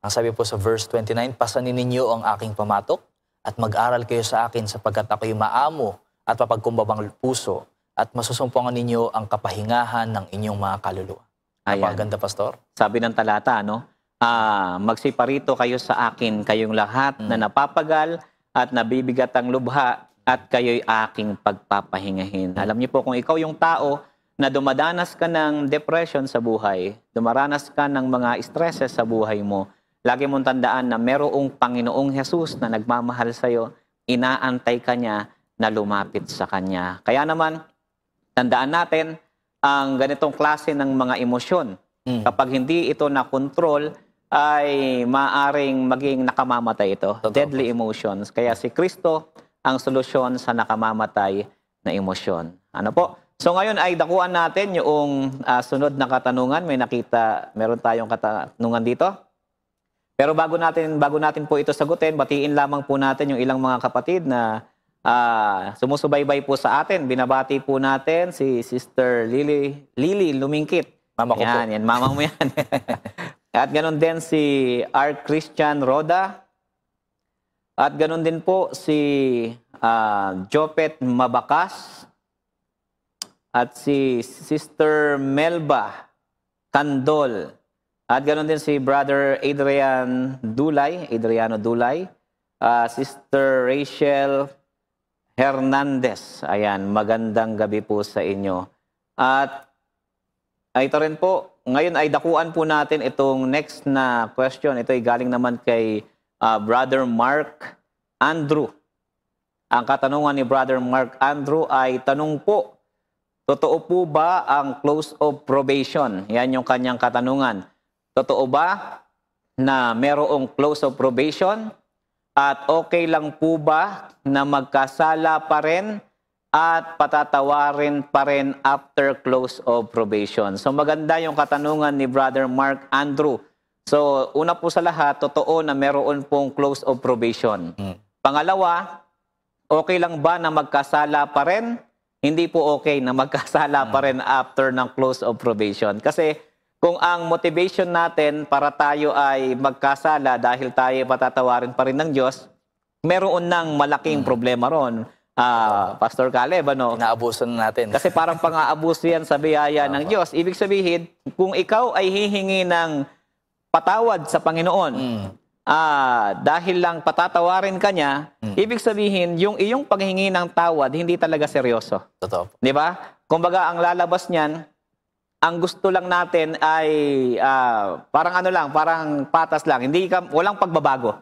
Ang sabi po sa verse 29, pasanin ninyo ang aking pamatok at mag-aral kayo sa akin sapagkat ako'y maamo at mapagkumbabang puso at masusumpungan ninyo ang kapahingahan ng inyong mga kaluluwa. Napakaganda, Pastor. Sabi ng talata, no? Magsiparito kayo sa akin, kayong lahat na napapagal at nabibigat ang lubha at kayo'y aking pagpapahingahin. Alam niyo po, kung ikaw yung tao na dumadanas ka ng depression sa buhay, dumaranas ka ng mga stresses sa buhay mo, lagi mong tandaan na merong Panginoong Hesus na nagmamahal sa'yo, inaantay ka niya na lumapit sa Kanya. Kaya naman, tandaan natin ang ganitong klase ng mga emosyon. Kapag hindi ito na-control, ay maaring maging nakamamatay ito. Deadly emotions. Kaya si Kristo ang solusyon sa nakamamatay na emosyon. Ano po? So ngayon ay dakuan natin yung sunod na katanungan. Meron tayong katanungan dito. Pero bago natin po ito sagutin, batiin lamang po natin yung ilang mga kapatid na sumusubaybay po sa atin. Binabati po natin si Sister Lily Lumingkit. Mama ko po. Yan, mama mo yan. At ganoon din si R. Christian Roda. At ganoon din po si Jopet Mabakas. At si Sister Melba Candol. At ganoon din si Brother Adriano Dulay. Sister Rachel Hernandez. Ayan, magandang gabi po sa inyo. At ito rin po, ngayon ay dakuan po natin itong next na question. Ito ay galing naman kay Brother Mark Andrew. Ang katanungan ni Brother Mark Andrew ay tanong po, totoo po ba ang close of probation? Yan yung kanyang katanungan. Totoo ba na merong close of probation? At okay lang po ba na magkasala pa rin at patatawarin pa rin after close of probation? So maganda yung katanungan ni Brother Mark Andrew. So una po sa lahat, totoo na meron pong close of probation. Pangalawa, okay lang ba na magkasala pa rin? Hindi po okay na magkasala pa rin after ng close of probation. Kasi kung ang motivation natin para tayo ay magkasala dahil tayo patatawarin pa rin ng Diyos, meron nang malaking problema ron. Pastor Caleb, ano? Inaabuso na natin. Kasi parang pang-aabuso yan sa biyaya ng Diyos. Ibig sabihin, kung ikaw ay hihingi ng patawad sa Panginoon, dahil lang patatawarin ka niya, ibig sabihin, yung iyong paghingi ng tawad, hindi talaga seryoso. Totoo. Di ba? Kumbaga, ang lalabas niyan, ang gusto lang natin ay parang ano lang, parang patas lang. Walang pagbabago.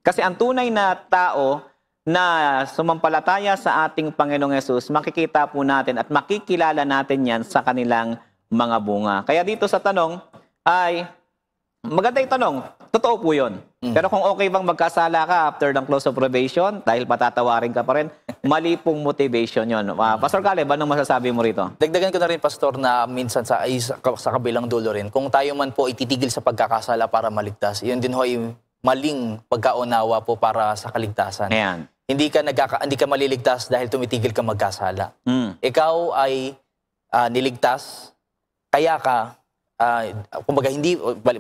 Kasi ang tunay na tao na sumampalataya sa ating Panginoong Yesus, makikita po natin at makikilala natin yan sa kanilang mga bunga. Kaya dito sa tanong ay, maganda yung tanong, totoo po yun. Pero kung okay bang magkasala ka after ng close of probation, dahil patatawarin ka pa rin, mali pong motivation yun. Pastor Caleb, anong masasabi mo rito? Dagdagan ko na rin, Pastor, na minsan sa kabilang dulo rin, kung tayo man po ititigil sa pagkakasala para maligtas, yun din ho ay maling pagkaunawa po para sa kaligtasan. Ayan. Hindi ka maliligtas dahil tumitigil ka magkasala. Ikaw ay niligtas, kaya ka, kumbaga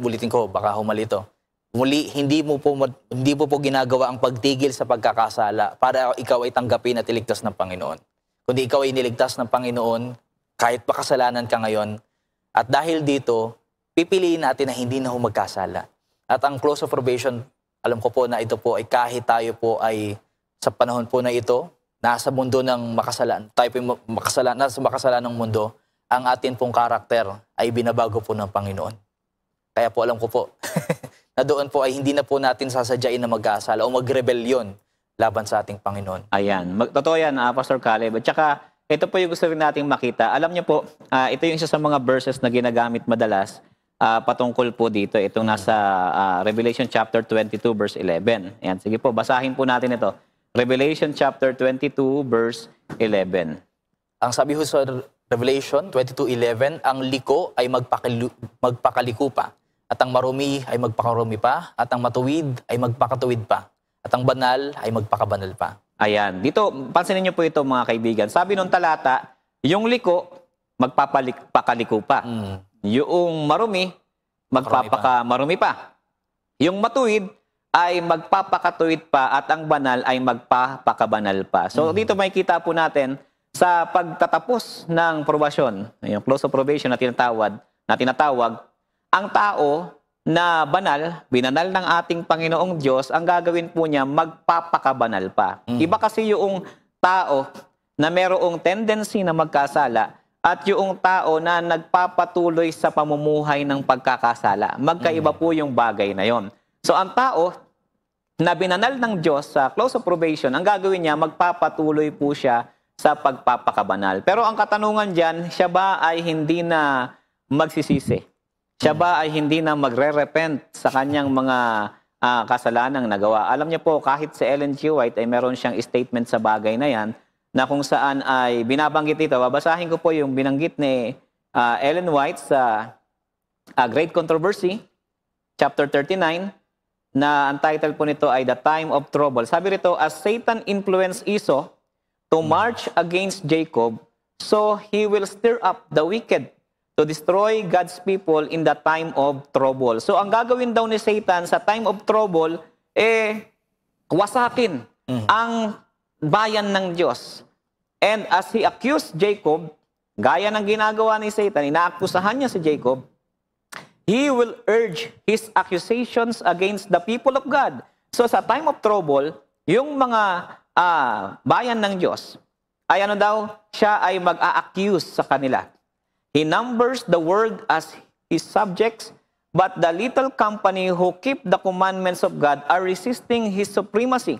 ulitin ko, baka humalito. Muli, hindi mo po ginagawa ang pagtigil sa pagkakasala para ikaw ay tanggapin at iligtas ng Panginoon. Kundi ikaw ay niligtas ng Panginoon kahit pa kasalanan ka ngayon. At dahil dito, pipiliin natin na hindi na magkasala. At ang close of probation, alam ko po na ito po ay kahit tayo po ay sa panahon po na ito, nasa mundo ng makasalan, tayo po nasa makasalan ng mundo, ang atin pong karakter ay binabago po ng Panginoon. Kaya po alam ko po, na doon po ay hindi na po natin sasadyain na mag-aasala o magrebelyon laban sa ating Panginoon. Ayan. Totoo yan, Pastor Caleb. At saka, ito po yung gusto rin nating makita. Alam niyo po, ito yung isa sa mga verses na ginagamit madalas patungkol po dito. Itong nasa Revelation chapter 22, verse 11. Ayan, sige po, basahin po natin ito. Revelation chapter 22, verse 11. Ang sabi ho sa Revelation 22:11, ang liko ay magpakaliko pa, at ang marumi ay magpakarumi pa, at ang matuwid ay magpakatuwid pa, at ang banal ay magpakabanal pa. Ayan. Dito, pansinin niyo po ito mga kaibigan. Sabi nung talata, yung liko, magpapakaliko pa. Yung marumi, magpapakamarumi pa. Yung matuwid, ay magpapakatuwid pa, at ang banal ay magpapakabanal pa. So dito makikita po natin sa pagtatapos ng probasyon, yung close of probation na tinatawag, ang tao na binanal ng ating Panginoong Diyos, ang gagawin po niya, magpapakabanal pa. Iba kasi yung tao na merong tendency na magkasala at yung tao na nagpapatuloy sa pamumuhay ng pagkakasala. Magkaiba po yung bagay na yon. So ang tao na binanal ng Diyos sa close of probation, ang gagawin niya, magpapatuloy po siya sa pagpapakabanal. Pero ang katanungan dyan, siya ba ay hindi na magsisisi? Siya ba ay hindi na magre-repent sa kanyang mga kasalanang nagawa? Alam niyo po, kahit si Ellen G. White ay meron siyang statement sa bagay na yan, na kung saan ay binabanggit ito. Babasahin ko po yung binanggit ni Ellen White sa Great Controversy, chapter 39, na ang title po nito ay The Time of Trouble. Sabi rito, as Satan influenced Esau to march against Jacob, so he will stir up the wicked to destroy God's people in the time of trouble. So ang gagawin daw ni Satan sa time of trouble, wasakin ang bayan ng Diyos. And as he accused Jacob, gaya ng ginagawa ni Satan, inaakusahan niya si Jacob, he will urge his accusations against the people of God. So sa time of trouble, yung mga bayan ng Diyos, ay ano daw, siya ay mag-a-accuse sa kanila. He numbers the world as his subjects, but the little company who keep the commandments of God are resisting his supremacy.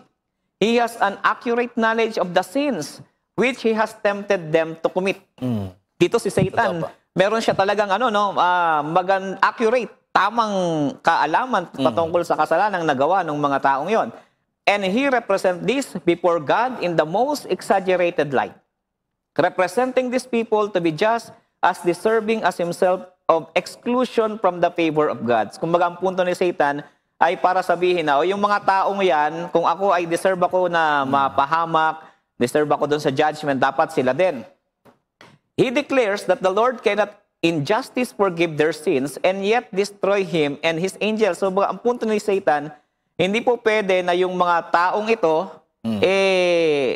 He has an accurate knowledge of the sins which he has tempted them to commit. Dito si Satan, meron siya talagang accurate, tamang kaalaman patungkol sa kasalanang nagawa ng mga taong yon. And he represents this before God in the most exaggerated light, representing these people to be just as deserving as himself of exclusion from the favor of God. Kumbaga ang punto ni Satan ay para sabihin na, yung mga taong yan, kung ako ay deserve ako na mapahamak, deserve ako dun sa judgment, dapat sila din. He declares that the Lord cannot in justice forgive their sins and yet destroy him and his angels. So ang punto ni Satan, hindi po pwede na yung mga taong ito,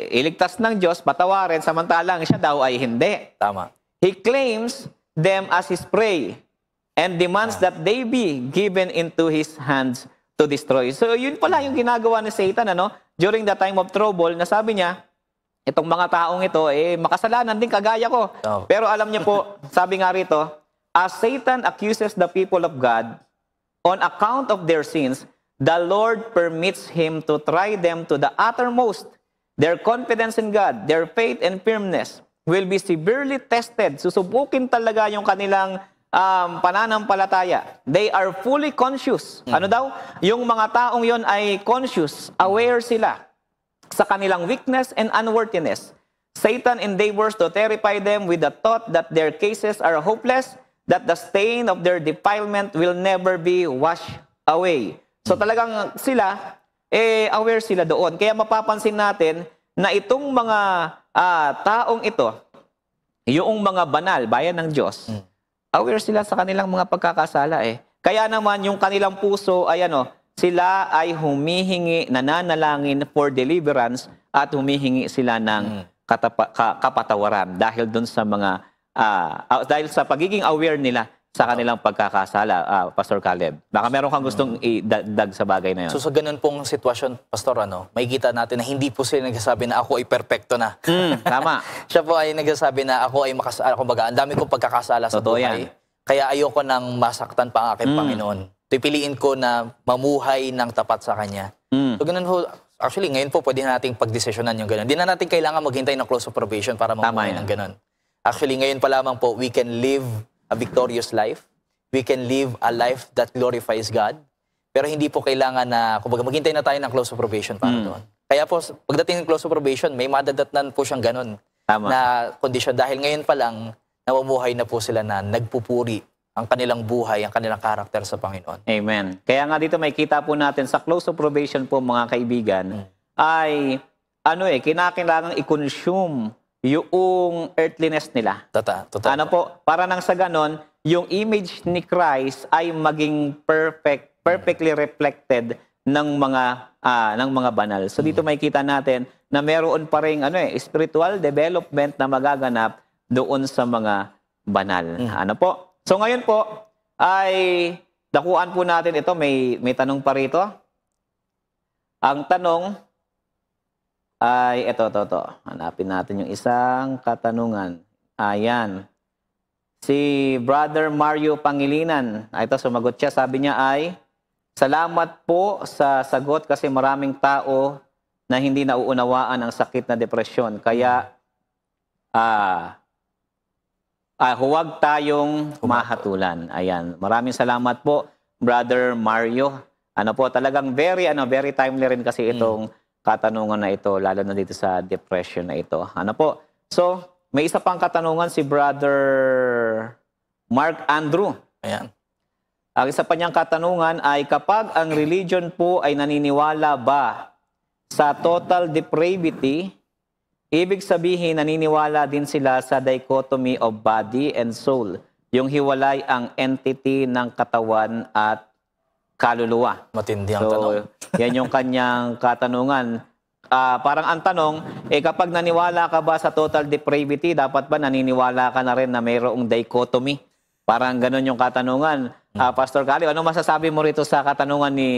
iligtas ng Diyos, patawarin, samantalang siya daw ay hindi. Tama. He claims them as his prey. and demands that they be given into his hands to destroy. So yun pala yung ginagawa ni Satan, ano? During the time of trouble, nasabi niya, itong mga taong ito, makasalanan din kagaya ko. Oh. Pero alam niyo po, sabi nga rito, as Satan accuses the people of God on account of their sins, the Lord permits him to try them to the uttermost. Their confidence in God, their faith and firmness will be severely tested. Susubukin talaga yung kanilang pananampalataya. They are fully conscious. Ano daw? Yung mga taong yon ay conscious, aware sila sa kanilang weakness and unworthiness. Satan endeavors to terrify them with the thought that their cases are hopeless, that the stain of their defilement will never be washed away. So talagang sila, aware sila doon. Kaya mapapansin natin na itong mga taong ito, yung mga banal, bayan ng Diyos, aware sila sa kanilang mga pagkakasala Kaya naman yung kanilang puso ay sila ay humihingi, nananalangin for deliverance at humihingi sila ng kapatawaran dahil dun sa mga dahil sa pagiging aware nila sa kanilang pagkakasala, Pastor Caleb. Baka meron kang gustong idagdag sa bagay na yun. So sa ganun pong sitwasyon, Pastor, makikita natin na hindi po sila nagsasabi na ako ay perfecto na. Tama. Siya po ay nagsasabi na ako ay kumbaga, ang dami kong pagkakasala sa Totoo buhay. yan. Kaya ayoko nang masaktan pa ang aking Panginoon. Pipiliin ko na mamuhay ng tapat sa Kanya. So ganun po, actually ngayon po pwede nating pagdesisyonan yung ganun. Hindi na natin kailangan maghintay ng close of probation para mamuhay ng ganun. Actually ngayon pa lamang po, we can live a victorious life. We can live a life that glorifies God. Pero hindi po kailangan na, kumbaga, maghintay na tayo ng close of probation para doon. Kaya po, pagdating ng close of probation, may madadatnan po siyang ganun na kondisyon. Dahil ngayon pa lang, namumuhay na po sila na nagpupuri ang kanilang buhay, ang kanilang karakter sa Panginoon. Amen. Kaya nga dito may kita po natin sa close of probation po, mga kaibigan, ay, kinakailangang i-consume yung earthliness nila. Totoo. Ano po, para nang sa ganon, yung image ni Christ ay maging perfectly reflected ng mga banal. So dito may kita natin na meron pa ring spiritual development na magaganap doon sa mga banal. Ano po? So ngayon po ay dakuan po natin ito, may tanong pa rito. Ang tanong ay ito. Hanapin natin yung isang katanungan. Ayan. Si Brother Mario Pangilinan. Ito, sumagot siya. Sabi niya ay, salamat po sa sagot kasi maraming tao na hindi nauunawaan ang sakit na depresyon. Kaya, huwag tayong mahatulan. Ayan. Maraming salamat po, Brother Mario. Ano po, talagang very timely rin kasi itong katanungan na ito, lalo na dito sa depression na ito. Ano po? So, may isa pang katanungan si Brother Mark Andrew. Ayan. Ang isa pa niyang katanungan ay, kapag ang religion po ay naniniwala ba sa total depravity, ibig sabihin naniniwala din sila sa dichotomy of body and soul, yung hiwalay ang entity ng katawan at kaluluwa. Matindi ang tanong. Yan yung kanyang katanungan. Parang ang tanong, kapag naniwala ka ba sa total depravity, dapat ba naniniwala ka na rin na mayroong dichotomy? Parang ganun yung katanungan. Pastor Caleb, ano masasabi mo rito sa katanungan ni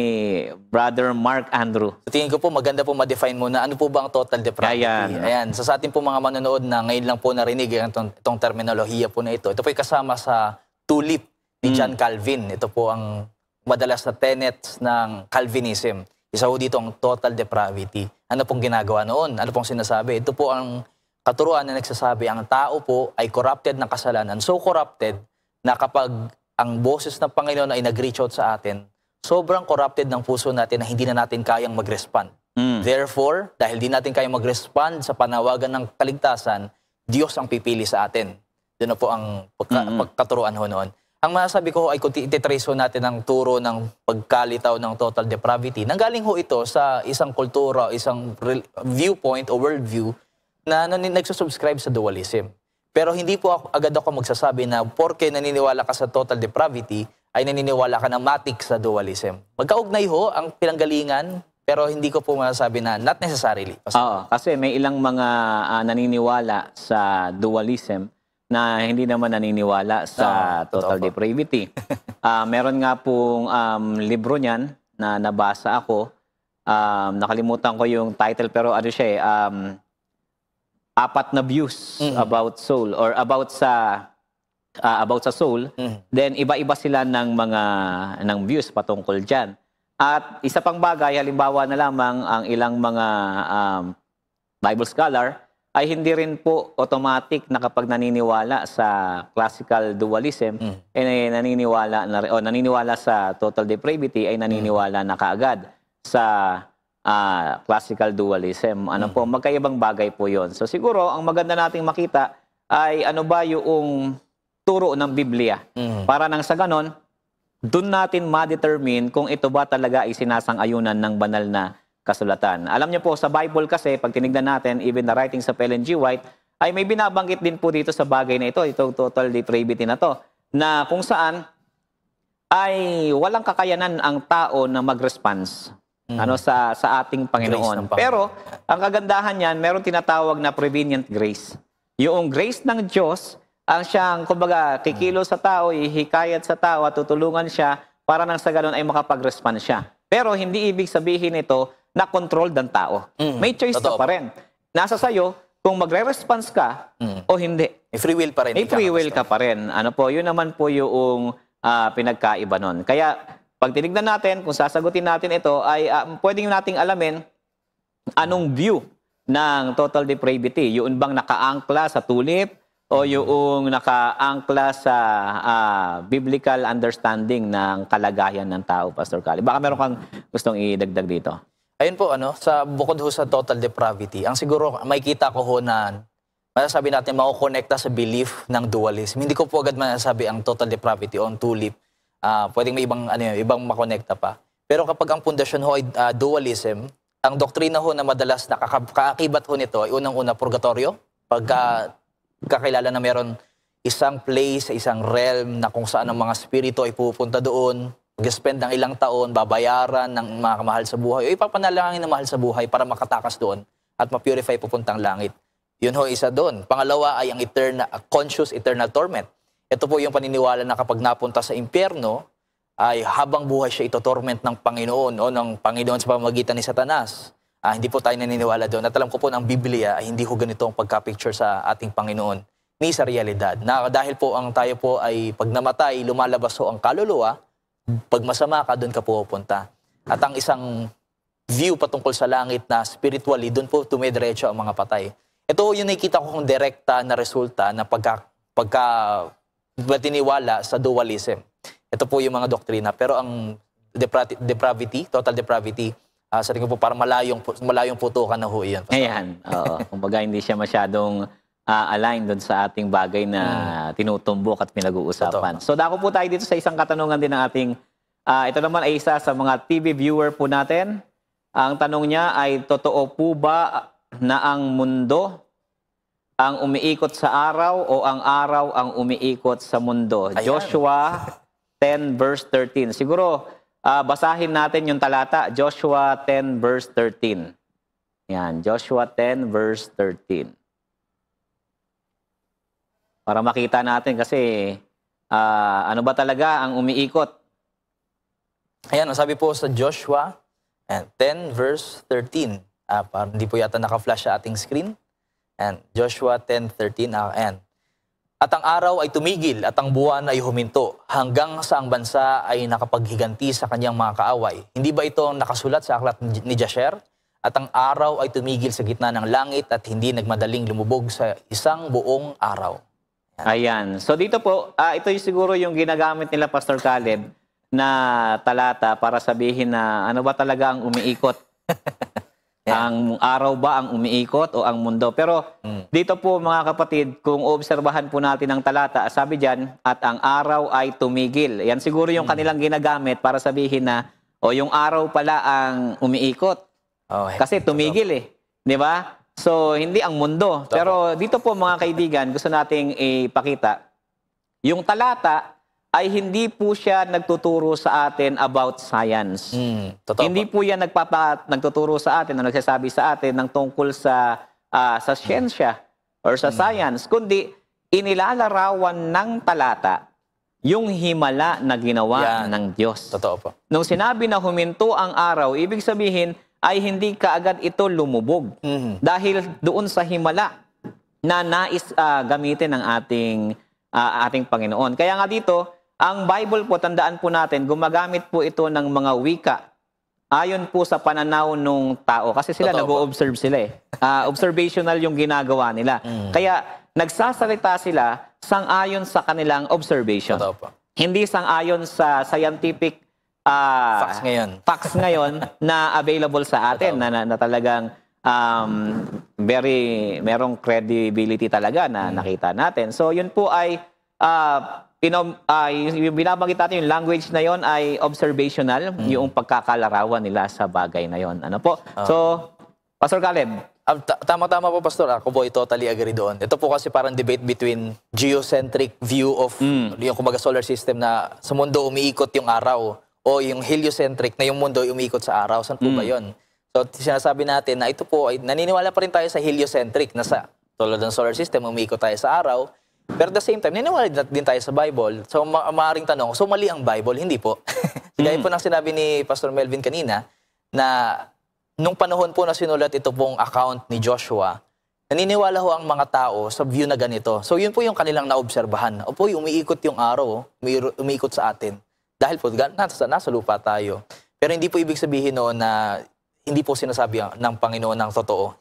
Brother Mark Andrew? Sa tingin ko po, maganda po ma-define muna ano po ba ang total depravity. Ayan. So, sa ating po mga manonood na ngayon lang po narinig itong terminolohiya po na ito. Ito po ay kasama sa tulip ni John Calvin. Ito po ang madalas na tenets ng Calvinism. Isa po dito ang total depravity. Ano pong ginagawa noon? Ano pong sinasabi? Ito po ang katuruan na nagsasabi, ang tao po ay corrupted ng kasalanan. So corrupted na kapag ang boses ng Panginoon ay nag-reach out sa atin, sobrang corrupted ng puso natin na hindi na natin kayang mag-respond. Therefore, dahil di natin kayang mag-respond sa panawagan ng kaligtasan, Diyos ang pipili sa atin. Doon na po ang pagkaturuan ho noon. Ang masasabi ko ay kung ititrace natin ang turo ng pagkalitaw ng total depravity, nanggaling ho ito sa isang kultura, isang viewpoint o worldview na nagsusubscribe sa dualism. Pero hindi po agad ako magsasabi na porke naniniwala ka sa total depravity, ay naniniwala ka na matik sa dualism. Magkaugnay ho ang pinanggalingan, pero hindi ko po masasabi na not necessarily. Oo, kasi may ilang mga naniniwala sa dualism, na hindi naman naniniwala sa total totoo po. depravity. Meron nga pong libro niyan na nabasa ako. Nakalimutan ko yung title pero ano siya eh, apat na views about soul or about sa soul. Then iba-iba sila ng views patungkol diyan. At isa pang bagay, halimbawa na lamang ang ilang mga Bible scholar ay hindi rin po automatic na kapag naniniwala sa classical dualism, naniniwala sa total depravity, ay naniniwala na kaagad sa classical dualism. Ano po, magkaibang bagay po yon. So siguro, ang maganda nating makita ay ano ba yung turo ng Biblia. Para nang sa ganon, dun natin ma-determine kung ito ba talaga ay sinasang-ayunan ng banal na kasulatan. Alam niyo po, sa Bible kasi, pag tinignan natin, even the writings of Ellen G. White, ay may binabanggit din po dito sa bagay na ito, itong total depravity na to, na kung saan ay walang kakayanan ang tao na mag-response sa ating Panginoon. Pero, ang kagandahan niyan, meron tinatawag na prevenient grace. Yung grace ng Diyos, ang siyang, kumbaga, kikilos sa tao, ihikayat sa tao at tutulungan siya para nang sa ganun ay makapag-response siya. Pero hindi ibig sabihin ito na controlled ng tao. May choice ka pa rin. Nasa sayo kung magre-response ka o hindi. May free will pa rin. May free will ka pa rin. Ano po, yun naman po yung pinagkaiba nun. Kaya, pag tinignan natin, kung sasagutin natin ito, ay pwedeng nating alamin anong view ng total depravity. Yung bang nakaangkla sa tulip o yung nakaangkla sa biblical understanding ng kalagayan ng tao, Pastor Cali. Baka meron kang gustong idagdag dito. Ayun po, sa bukod ho sa total depravity, ang siguro makikita ko ho na masasabi natin makukonekta sa belief ng dualism. Hindi ko po agad masasabi ang total depravity o ang tulip. Pwedeng may ibang makonekta pa. Pero kapag ang pundasyon ho ay dualism, ang doktrina ho na madalas nakaakibat ho nito ay unang-una purgatorio. Kakilala na meron isang place, isang realm na kung saan ang mga spirito ay pupunta doon, mag-spend ng ilang taon, babayaran ng mga kamahal sa buhay, o ipapanalangin ng mahal sa buhay para makatakas doon at ma-purify pupuntang langit. Yun ho, isa doon. Pangalawa ay ang conscious eternal torment. Ito po yung paniniwala na kapag napunta sa impyerno, ay habang buhay siya ito-torment ng Panginoon o ng Panginoon sa pamamagitan ni Satanas. Hindi po tayo naniniwala doon. At alam ko po ng Biblia ay hindi ho ganito ang pagka-picture sa ating Panginoon ni sa realidad. Na dahil po tayo po ay pag namatay, lumalabas ho ang kaluluwa, pag masama ka, doon ka pupunta. At ang isang view patungkol sa langit na spiritually, doon po tumidiretso ang mga patay. Ito yung nakikita ko kung direkta na resulta na pagka-tiniwala sa dualism. Ito po yung mga doktrina. Pero ang depravity, total depravity, sa tingin ko parang malayong putukan na ho iyan. Ayan. Oo. Kumbaga hindi siya masyadong align doon sa ating bagay na tinutumbok at pinag-uusapan. So dako po tayo dito sa isang katanungan din ng ating, ito naman ay isa sa mga TV viewer po natin. Ang tanong niya ay, totoo po ba na ang mundo ang umiikot sa araw o ang araw ang umiikot sa mundo? Ayan. Joshua 10 verse 13. Siguro, basahin natin yung talata, Joshua 10 verse 13. Yan, Joshua 10 verse 13. Para makita natin kasi ano ba talaga ang umiikot? Ayan, sabi po sa Joshua 10 verse 13. Parang hindi po yata naka-flash sa ating screen. And Joshua 10:13. Ayan. At ang araw ay tumigil at ang buwan ay huminto hanggang sa ang bansa ay nakapaghiganti sa kanyang mga kaaway. Hindi ba ito ang nakasulat sa aklat ni Jasher? At ang araw ay tumigil sa gitna ng langit at hindi nagmadaling lumubog sa isang buong araw. Ayan. So dito po, ito yung siguro yung ginagamit nila, Pastor Caleb, na talata para sabihin na ano ba talaga ang umiikot. Ang araw ba ang umiikot o ang mundo? Pero dito po mga kapatid, kung obserbahan po natin ang talata, sabi diyan, at ang araw ay tumigil. Yan siguro yung kanilang ginagamit para sabihin na yung araw pala ang umiikot. Kasi tumigil Di ba? So, hindi ang mundo. Pero dito po mga kaibigan, gusto nating ipakita, yung talata ay hindi po siya nagtuturo sa atin about science. Hindi po yan nagtuturo sa atin o nagsasabi sa atin ng tungkol sa siyensya or sa science, kundi inilalarawan ng talata yung himala na ginawa Yan. ng Diyos. Totoo po. Nung sinabi na huminto ang araw, ibig sabihin ay hindi kaagad ito lumubog. Dahil doon sa himala na nais gamitin ng ating Panginoon. Kaya nga dito, ang Bible po, tandaan po natin, gumagamit po ito ng mga wika ayon po sa pananaw ng tao. Kasi sila, Totoo po. nag-o-observe sila eh. Observational yung ginagawa nila. Kaya nagsasalita sila sang-ayon sa kanilang observation. Totoo po. Hindi sang-ayon sa scientific facts ngayon na available sa atin, na talagang merong credibility talaga na nakita natin. So yun po ay yung binabanggit natin, yung language na yon ay observational, yung pagkakalarawan nila sa bagay na yon. Ano po? So, Pastor Caleb. Tama-tama po, Pastor. Ako po, totally agree doon. Ito po kasi parang debate between geocentric view of yung kumbaga solar system na sa mundo umiikot yung araw o yung heliocentric na yung mundo umiikot sa araw. Saan po ba yun? So, sinasabi natin na ito po, ay naniniwala pa rin tayo sa heliocentric na sa tulad ng solar system, umiikot tayo sa araw. Pero at the same time, naniniwala din tayo sa Bible. So, maaaring tanong, so mali ang Bible? Hindi po. Gaya po ng sinabi ni Pastor Melvin kanina, na nung panahon po na sinulat ito pong account ni Joshua, naniniwala ho ang mga tao sa view na ganito. So, yun po yung kanilang naobserbahan. Opo, umiikot yung araw, umiikot sa atin. Dahil po, nasa lupa tayo. Pero hindi po ibig sabihin noon na hindi po sinasabi ng Panginoon ng totoo.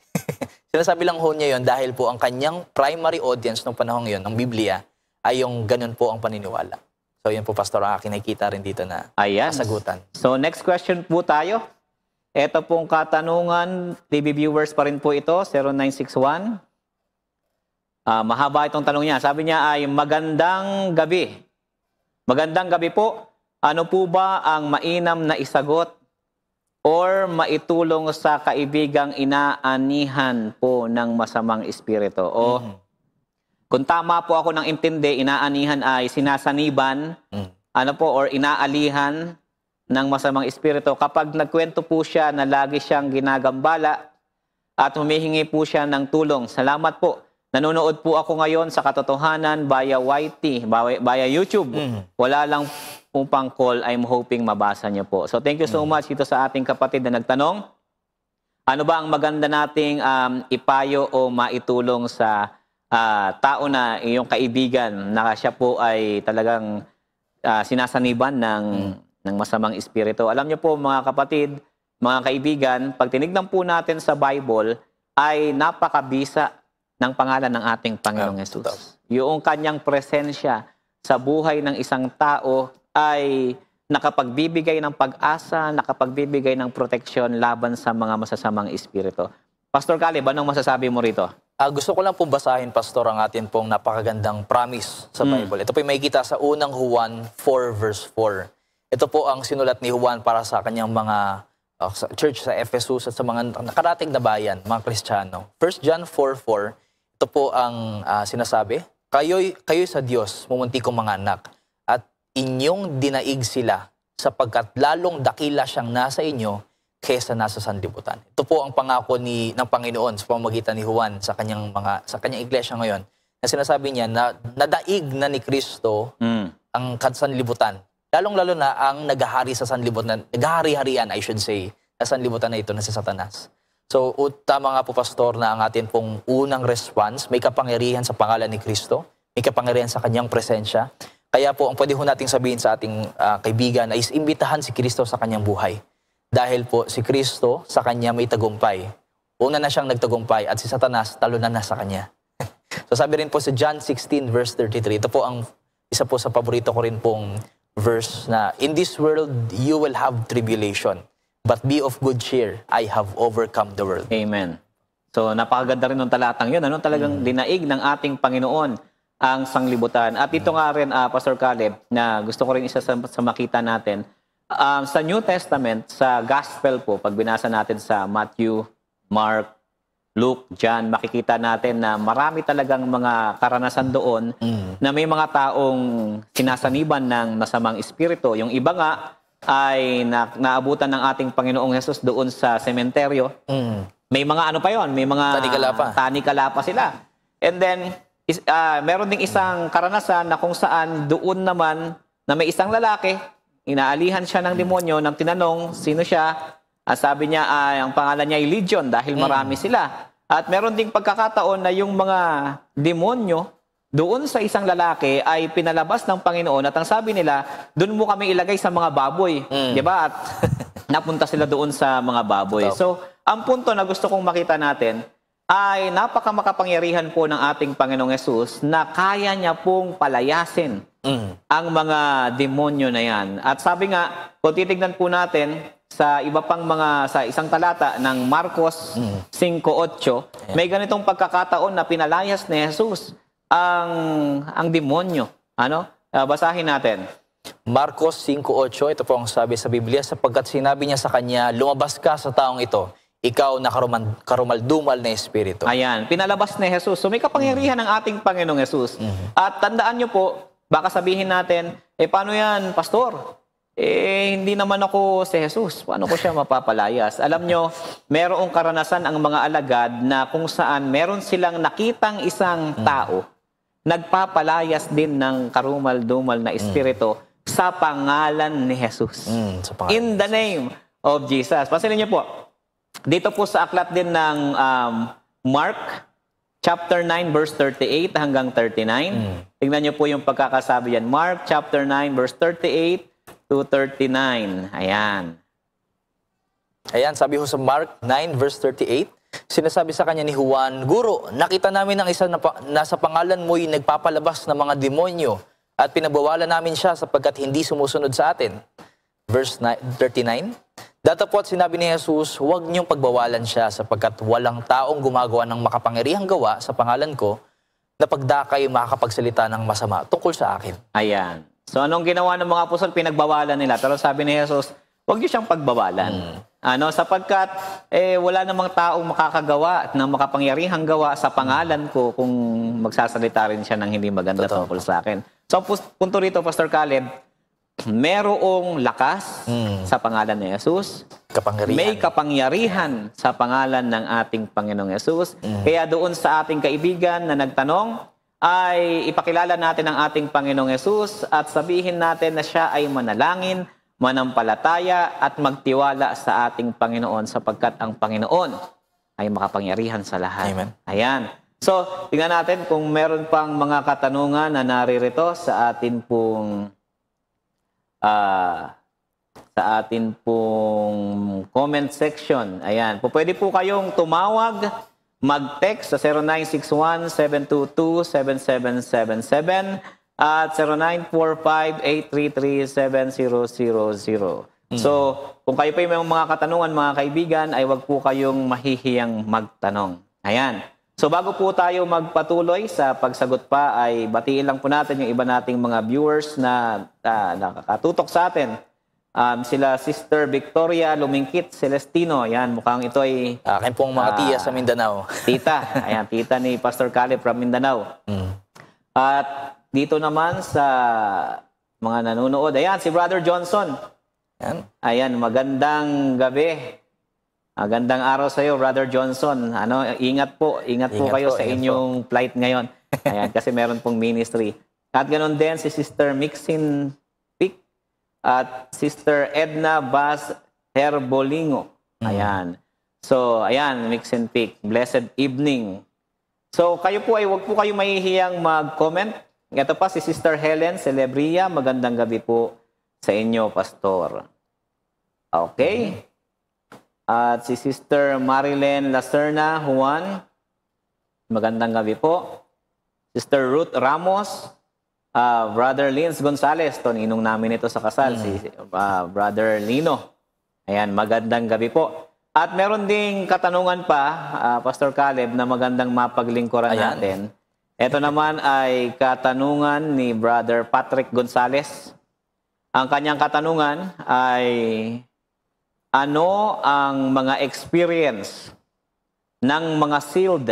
Sinasabi lang ho niya yun dahil po ang kanyang primary audience nung panahon yun, ng Biblia, ay yung ganun po ang paniniwala. So yun po, Pastor, ang aking nakikita rin dito na kasagutan. So next question po tayo. Ito pong katanungan, TV viewers pa rin po ito, 0961. Mahaba itong tanong niya. Sabi niya ay, magandang gabi. Magandang gabi po. Ano po ba ang mainam na isagot or maitulong sa kaibigang inaanihan po ng masamang espiritu? O kung tama po ako ng intindi, inaanihan ay sinasaniban, or inaalihan ng masamang espiritu. Kapag nagkwento po siya na lagi siyang ginagambala at humihingi po siya ng tulong. Salamat po. Nanonood po ako ngayon sa katotohanan via YT, via YouTube. Wala lang upang call, I'm hoping mabasa niyo po. So thank you so much ito sa ating kapatid na nagtanong. Ano ba ang maganda nating ipayo o maitulong sa tao na iyong kaibigan na siya po ay talagang sinasaniban ng masamang espiritu? Alam niyo po mga kapatid, mga kaibigan, pag tinignan po natin sa Bible ay napakabisa ng pangalan ng ating Panginoong Jesus. Yung kanyang presensya sa buhay ng isang tao ay nakapagbibigay ng pag-asa, nakapagbibigay ng proteksyon laban sa mga masasamang espiritu. Pastor Caleb, anong masasabi mo rito? Gusto ko lang pong basahin, Pastor, ang atin pong napakagandang promise sa Bible. Ito po yung makikita sa unang Juan 4 verse 4. Ito po ang sinulat ni Juan para sa kanyang mga sa church sa Ephesus at sa mga nakarating na bayan, mga Kristiyano. 1 John 4:4, ito po ang sinasabi, kayo'y sa Diyos, mumunti kong mga anak, at inyong dinaig sila sapagkat lalong dakila siyang nasa inyo kaysa nasa sanlibutan. Ito po ang pangako ng Panginoon sa pamamagitan ni Juan sa kanyang iglesia ngayon. Na sinasabi niya na nadaig na ni Kristo ang sanlibutan. Lalong-lalo na ang naghahari sa sanlibutan, naghahari-harian, I should say, sa sanlibutan na ito na si Satanas. So, tama nga po, Pastor, na ang atin pong unang response, may kapangyarihan sa pangalan ni Kristo, may kapangyarihan sa kanyang presensya. Kaya po, ang pwede ho nating sabihin sa ating kaibigan ay imbitahan si Kristo sa kanyang buhay. Dahil po, si Kristo sa kanya may tagumpay. Una na siyang nagtagumpay at si Satanas talunan na sa kanya. So, sabi rin po sa John 16 verse 33, ito po ang isa po sa paborito ko rin pong verse na, in this world, you will have tribulation. But be of good cheer, I have overcome the world. Amen. So, napakaganda rin ng talatang yun. Talagang dinaig ng ating Panginoon ang sanglibutan. At ito nga rin, Pastor Caleb, na gusto ko rin isa sa makita natin. Sa New Testament, sa Gospel po, pag binasa natin sa Matthew, Mark, Luke, John, makikita natin na marami talagang mga karanasan doon na may mga taong sinasaniban ng masamang espiritu. Yung iba nga ay naabutan ng ating Panginoong Jesus doon sa sementeryo. May mga ano pa yon, may mga Tanikalapa sila. And then, meron ding isang karanasan na kung saan doon naman na may isang lalaki, inaalihan siya ng demonyo, nang tinanong sino siya, sabi niya ang pangalan niya ay Legion dahil marami sila. At meron ding pagkakataon na yung mga demonyo doon sa isang lalaki ay pinalabas ng Panginoon at ang sabi nila, doon mo kami ilagay sa mga baboy. Di ba? At napunta sila doon sa mga baboy. So, ang punto na gusto kong makita natin ay napakamakapangyarihan po ng ating Panginoong Yesus na kaya niya pong palayasin ang mga demonyo na yan. At sabi nga, kung titignan po natin sa iba pang sa isang talata ng Marcos 5:8, may ganitong pagkakataon na pinalayas ni Jesus ang demonyo. Basahin natin. Marcos 5:8, ito po ang sabi sa Biblia, sapagkat sinabi niya sa kanya, lumabas ka sa taong ito, ikaw na karumaldumal na espiritu. Ayan, pinalabas ni Jesus. So may kapangyarihan ng ating Panginoong Jesus. At tandaan nyo po, baka sabihin natin, paano yan, Pastor? Hindi naman ako si Jesus. Paano ko siya mapapalayas? Alam nyo, merong karanasan ang mga alagad na kung saan meron silang nakitang isang tao, nagpapalayas din ng karumal-dumal na espiritu sa pangalan ni Jesus. In the name of Jesus. Pansinin niyo po, dito po sa aklat din ng Mark, chapter 9, verse 38 hanggang 39. Tingnan niyo po yung pagkakasabi yan. Mark, chapter 9, verse 38 to 39. Ayan. Ayan, sabi ho sa Mark 9, verse 38, sinasabi sa kanya ni Juan, Guro, nakita namin ang isa na sa pangalan mo'y nagpapalabas ng mga demonyo at pinabawalan namin siya sapagkat hindi sumusunod sa atin. Verse 39, datapot sinabi ni Jesus, huwag niyong pagbawalan siya sapagkat walang taong gumagawa ng makapangyarihang gawa sa pangalan ko na pagdakay makakapagsalita ng masama tungkol sa akin. Ayan. So anong ginawa ng mga apostol? Pinagbawalan nila. Pero sabi ni Jesus, huwag niyo siyang pagbawalan. Sapagkat wala namang taong makakagawa at ng makapangyarihang gawa sa pangalan ko kung magsasalita rin siya ng hindi maganda tungkol sa akin. So punto rito, Pastor Caleb, merong lakas sa pangalan ni Jesus. May kapangyarihan sa pangalan ng ating Panginoong Jesus. Kaya doon sa ating kaibigan na nagtanong, ay ipakilala natin ang ating Panginoong Yesus at sabihin natin na siya ay manalangin, manampalataya at magtiwala sa ating Panginoon sapagkat ang Panginoon ay makapangyarihan sa lahat. Amen. Ayan. So, tingnan natin kung meron pang mga katanungan na naririto sa atin pong comment section. Ayan. Pwede po kayong tumawag, mag-text sa 0961-722-7777 at 0945-833-7000. So, kung kayo pa may mga katanungan, mga kaibigan, ay wag po kayong mahihiyang magtanong. Ayan. So, bago po tayo magpatuloy sa pagsagot pa, ay batiin lang po natin yung iba nating mga viewers na nakakatutok sa atin. Sila Sister Victoria Lumingkit Celestino. Ayan, mukhang ito ay... Akin pong mga tiya sa Mindanao. Tita. Ayan, tita ni Pastor Caleb from Mindanao. At dito naman sa mga nanonood. Ayan, si Brother Johnson. Ayan, magandang gabi. Magandang araw sa iyo, Brother Johnson. Ingat po kayo sa inyong flight ngayon. Ayan, kasi meron pong ministry. At ganoon din si Sister Mixin at Sister Edna Bas Herbolingo. Ayan. So, ayan, mix and pick. Blessed evening. So, kayo po ay huwag po kayo mahihiyang mag-comment. Ito pa si Sister Helen Celebria. Magandang gabi po sa inyo, Pastor. Okay. At si Sister Marilyn Lacerna Juan. Magandang gabi po. Sister Ruth Ramos. Brother Lins Gonzales, to ninong namin ito sa kasal, si Brother Lino. Ayan, magandang gabi po. At meron ding katanungan pa, Pastor Caleb, na magandang mapaglingkuran natin. Ito naman ay katanungan ni Brother Patrick Gonzales. Ang kanyang katanungan ay, ano ang mga experience ng mga sealed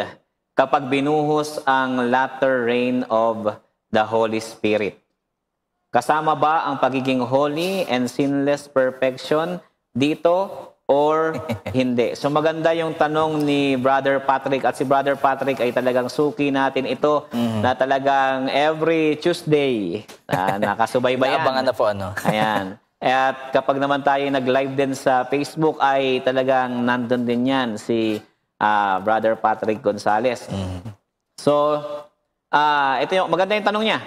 kapag binuhos ang latter rain of the Holy Spirit? Kasama ba ang pagiging holy and sinless perfection dito or hindi? So maganda yung tanong ni Brother Patrick, at si Brother Patrick ay talagang suki natin ito na talagang every Tuesday nakasubaybayan. Naabangan na po ano. Ayan. At kapag naman tayo nag-live din sa Facebook ay talagang nandun din yan si Brother Patrick Gonzales. So, ito yung maganda yung tanong niya.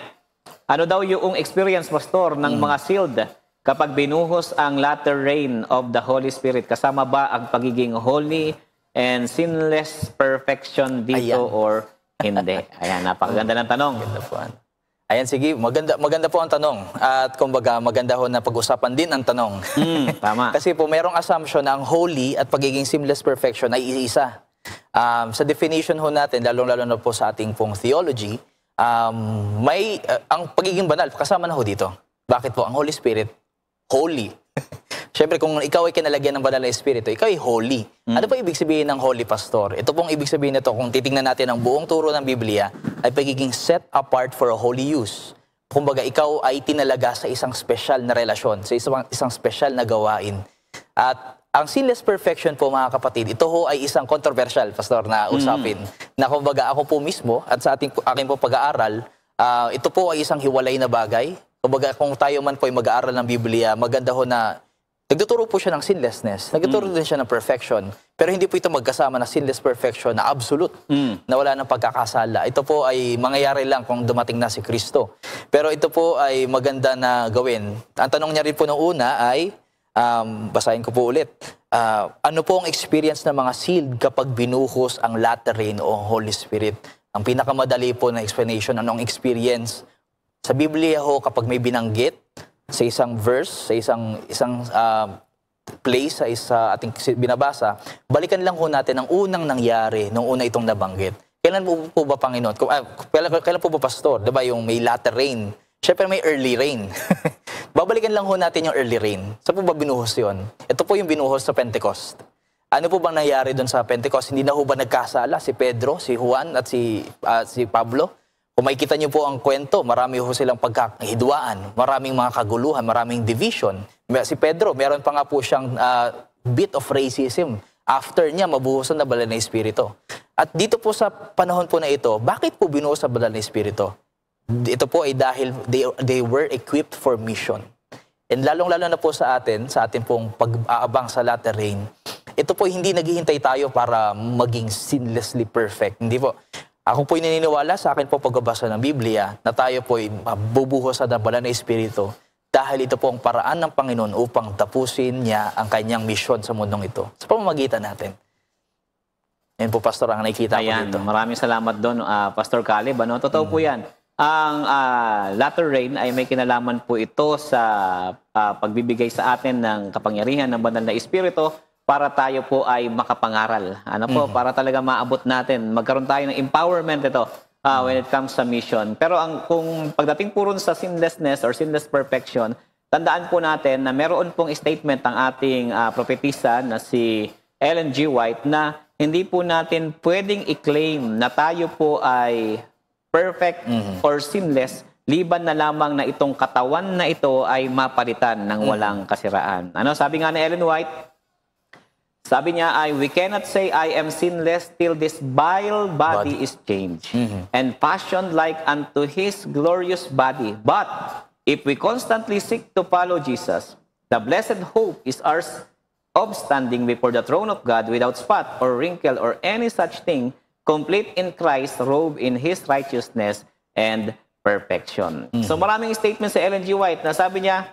Ano daw yung experience, Pastor, ng mga sealed kapag binuhos ang latter rain of the Holy Spirit? Kasama ba ang pagiging holy and sinless perfection dito or hindi? Ayan, napakaganda ng tanong. Maganda po. Ayan, sige. Maganda po ang tanong. At kumbaga, maganda ho na pag-usapan din ang tanong. Tama. Kasi po, merong assumption na ang holy at pagiging sinless perfection ay iisa. Sa definition ho natin, lalong-lalo na po sa ating pong theology, ang pagiging banal, kasama na ho dito. Bakit po? Ang Holy Spirit, holy. Siyempre, kung ikaw ay kinalagyan ng banal na espiritu, ikaw ay holy. Ano pa ibig sabihin ng holy, Pastor? Ito pong ibig sabihin nito, kung titingnan natin ang buong turo ng Biblia, ay pagiging set apart for a holy use. Kumbaga, ikaw ay tinalaga sa isang special na relasyon, sa isang special na gawain. At ang sinless perfection po, mga kapatid, ito ho ay isang controversial, Pastor, na usapin. Na kumbaga, ako po mismo, at sa aking po pag-aaral, ito po ay isang hiwalay na bagay. Kumbaga, kung tayo man po ay mag-aaral ng Biblia, maganda ho na nagtuturo po siya ng sinlessness. Nagtuturo din siya ng perfection. Pero hindi po ito magkasama na sinless perfection na absolute, na wala ng pagkakasala. Ito po ay mangyayari lang kung dumating na si Kristo. Pero ito po ay maganda na gawin. Ang tanong niya rin po ng una ay, basahin ko po ulit, ano po ang experience ng mga sealed kapag binuhos ang latter rain o Holy Spirit? Ang pinakamadali po na explanation, anong experience? Sa Biblia ho, kapag may binanggit sa isang verse, sa isang place, sa ating binabasa, balikan lang ho natin ang unang nangyari nung una itong nabanggit. Kailan po ba, Panginoon? Kailan po ba, Pastor? Diba yung may latter rain? Siyempre may early rain. Babalikan lang ho natin yung early rain. Saan po ba binuhos yun? Ito po yung binuhos sa Pentecost. Ano po bang nangyari doon sa Pentecost? Hindi na ho ba nagkasala si Pedro, si Juan at si Pablo? Kung makikita niyo po ang kwento, marami ho silang pagkakahidwaan, maraming mga kaguluhan, maraming division. Si Pedro, meron pa nga po siyang bit of racism. After niya, mabuhusan na banal na espiritu. At dito po sa panahon po na ito, bakit po binuhos sa banal na espiritu? Ito po ay dahil they were equipped for mission. And lalong-lalo na po sa atin pong pag-aabang sa latter rain, ito po hindi naghihintay tayo para maging sinlessly perfect. Hindi po. Ako po'y naniniwala sa akin po pagbabasa ng Biblia na tayo po'y mabubuhos sa banal na espiritu dahil ito po ang paraan ng Panginoon upang tapusin niya ang kanyang misyon sa mundong ito. Sa pamamagitan natin. Yan po, Pastor, ang nakikita ko dito. Maraming salamat doon, Pastor Caleb. Totoo po yan. Ang latter rain ay may kinalaman po ito sa pagbibigay sa atin ng kapangyarihan ng banal na espiritu para tayo po ay makapangaral. Para talaga maabot natin. Magkaroon tayo ng empowerment ito when it comes sa mission. Pero kung pagdating po rin sa sinlessness or sinless perfection, tandaan po natin na meron pong statement ang ating propetisa na si Ellen G. White na hindi po natin pwedeng i-claim na tayo po ay perfect or sinless liban na lamang na itong katawan na ito ay mapalitan ng walang kasiraan. Sabi nga ni Ellen White, sabi niya ay, we cannot say I am sinless till this vile body is changed and fashioned like unto His glorious body. But if we constantly seek to follow Jesus, the blessed hope is ours of standing before the throne of God without spot or wrinkle or any such thing, complete in Christ, robed in His righteousness and perfection. So maraming statements sa Ellen G. White na sabi niya,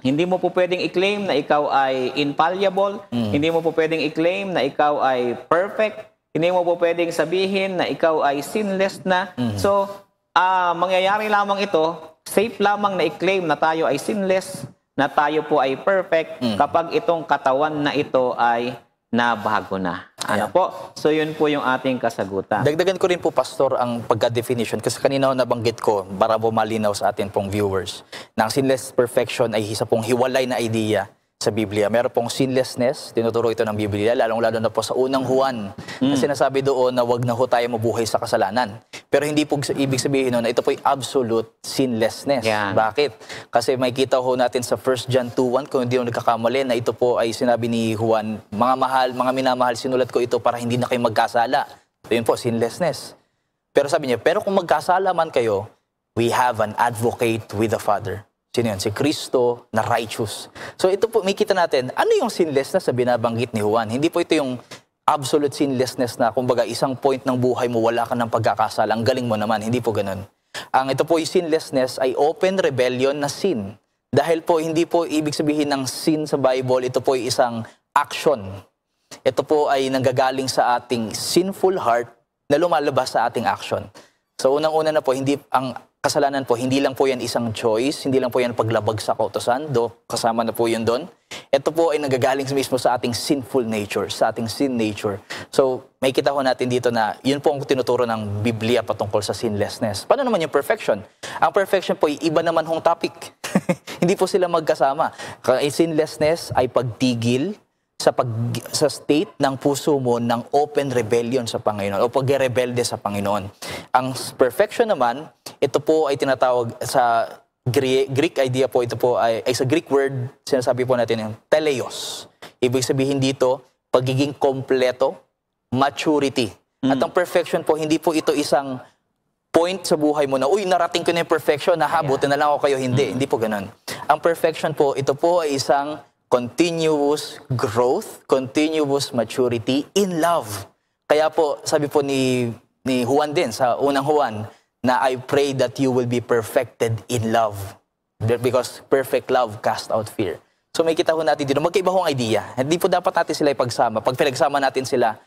hindi mo po pwedeng i-claim na ikaw ay infallible. Hindi mo po pwedeng i-claim na ikaw ay perfect. Hindi mo po pwedeng sabihin na ikaw ay sinless na. So, mangyayari lamang ito, safe lamang na i-claim na tayo ay sinless, na tayo po ay perfect kapag itong katawan na ito ay nabago na. Po? So, yun po yung ating kasagutan. Dagdagan ko rin po, Pastor, ang pagka-definition. Kasi kanina nabanggit ko, para bumalinaw sa atin pong viewers, na ang sinless perfection ay isa pong hiwalay na idea sa Biblia. Meron pong sinlessness, tinuturo ito ng Biblia, lalong-lalo na po sa unang Juan. Na sinasabi doon na wag na ho tayo mabuhay sa kasalanan. Pero hindi po ibig sabihin nun na ito po ay absolute sinlessness. Yan. Bakit? Kasi may kita ho natin sa 1 John 2:1, kung hindi ho nagkakamali, na ito po ay sinabi ni Juan, mga mahal, mga minamahal, sinulat ko ito para hindi na kayo magkasala. So yun po, sinlessness. Pero sabi niya, pero kung magkasala man kayo, we have an advocate with the Father. Sino yun? Si Kristo na righteous. So ito po, may kita natin, ano yung sinlessness na binabanggit ni Juan? Hindi po ito yung absolute sinlessness na kumbaga isang point ng buhay mo, wala ka ng pagkakasala, ang galing mo naman. Hindi po ganun. Ang ito po yung sinlessness ay open rebellion na sin. Dahil po, hindi po ibig sabihin ng sin sa Bible, ito po ay isang action. Ito po ay nanggagaling sa ating sinful heart na lumalabas sa ating action. So unang-una na po, hindi ang kasalanan po, hindi lang po yan isang choice, hindi lang po yan paglabag sa kautosan, kasama na po yun doon. Ito po ay nagagaling mismo sa ating sinful nature, sa ating sin nature. So, may kita ko natin dito na yun po ang tinuturo ng Biblia patungkol sa sinlessness. Paano naman yung perfection? Ang perfection po ay iba naman hong topic. Hindi po sila magkasama. Sinlessness ay pagtigil sa state ng puso mo ng open rebellion sa Panginoon o pagre-rebelde sa Panginoon. Ang perfection naman, ito po ay tinatawag sa Greek idea po, ito po ay sa Greek word, sinasabi po natin yung teleios. Ibig sabihin dito, pagiging kompleto, maturity. At ang perfection po, hindi po ito isang point sa buhay mo na, uy, narating ko na yung perfection, nahabutin na lang ako kayo. Hindi po ganun. Ang perfection po, ito po ay isang continuous growth, continuous maturity in love. Kaya po, sabi po ni Juan din, sa unang Juan, na I pray that you will be perfected in love. Because perfect love cast out fear. So may kita ho natin dito, magkaiba hong idea. Hindi po dapat natin sila ipagsama. Pag pinagsama natin sila,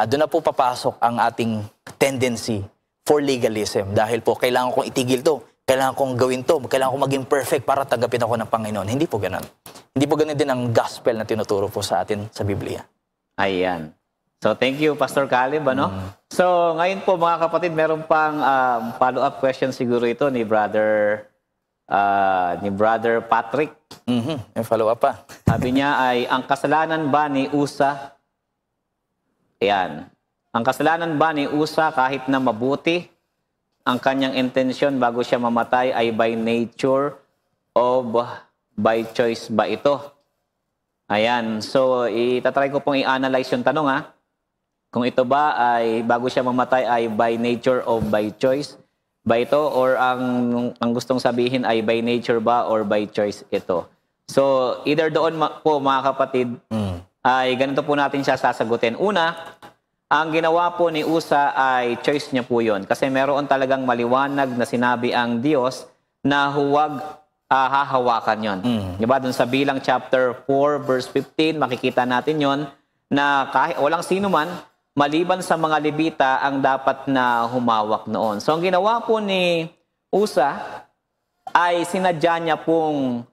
doon na po papasok ang ating tendency for legalism. Dahil po, kailangan kong itigil to. Kailangan kong gawin to. Kailangan kong maging perfect para tanggapin ako ng Panginoon. Hindi po ganun. Hindi po ganun din ang gospel na tinuturo po sa atin sa Biblia. Ayan. So, thank you, Pastor Caleb, ano? So, ngayon po, mga kapatid, meron pang follow-up question siguro ito ni Brother Patrick. May follow-up pa. Sabi niya ay, ang kasalanan ba ni Usa? Ayan. Ang kasalanan ba ni Usa kahit na mabuti, ang kanyang intensyon bago siya mamatay ay by nature o by choice ba ito? Ayan. So, itatry ko pong i-analyze yung tanong, ha? Kung ito ba ay bago siya mamatay ay by nature o by choice ba ito? Or ang gustong sabihin ay by nature ba or by choice ito? So, either doon po, mga kapatid, ay ganito po natin siya sasagutin. Una, ang ginawa po ni Usa ay choice niya po yun. Kasi meron talagang maliwanag na sinabi ang Diyos na huwag hahawakan yon. Diba? Doon sa Bilang chapter 4 verse 15, makikita natin yon na kahit walang sino man, maliban sa mga Levita, ang dapat na humawak noon. So, ang ginawa po ni Usa ay sinadya niya pong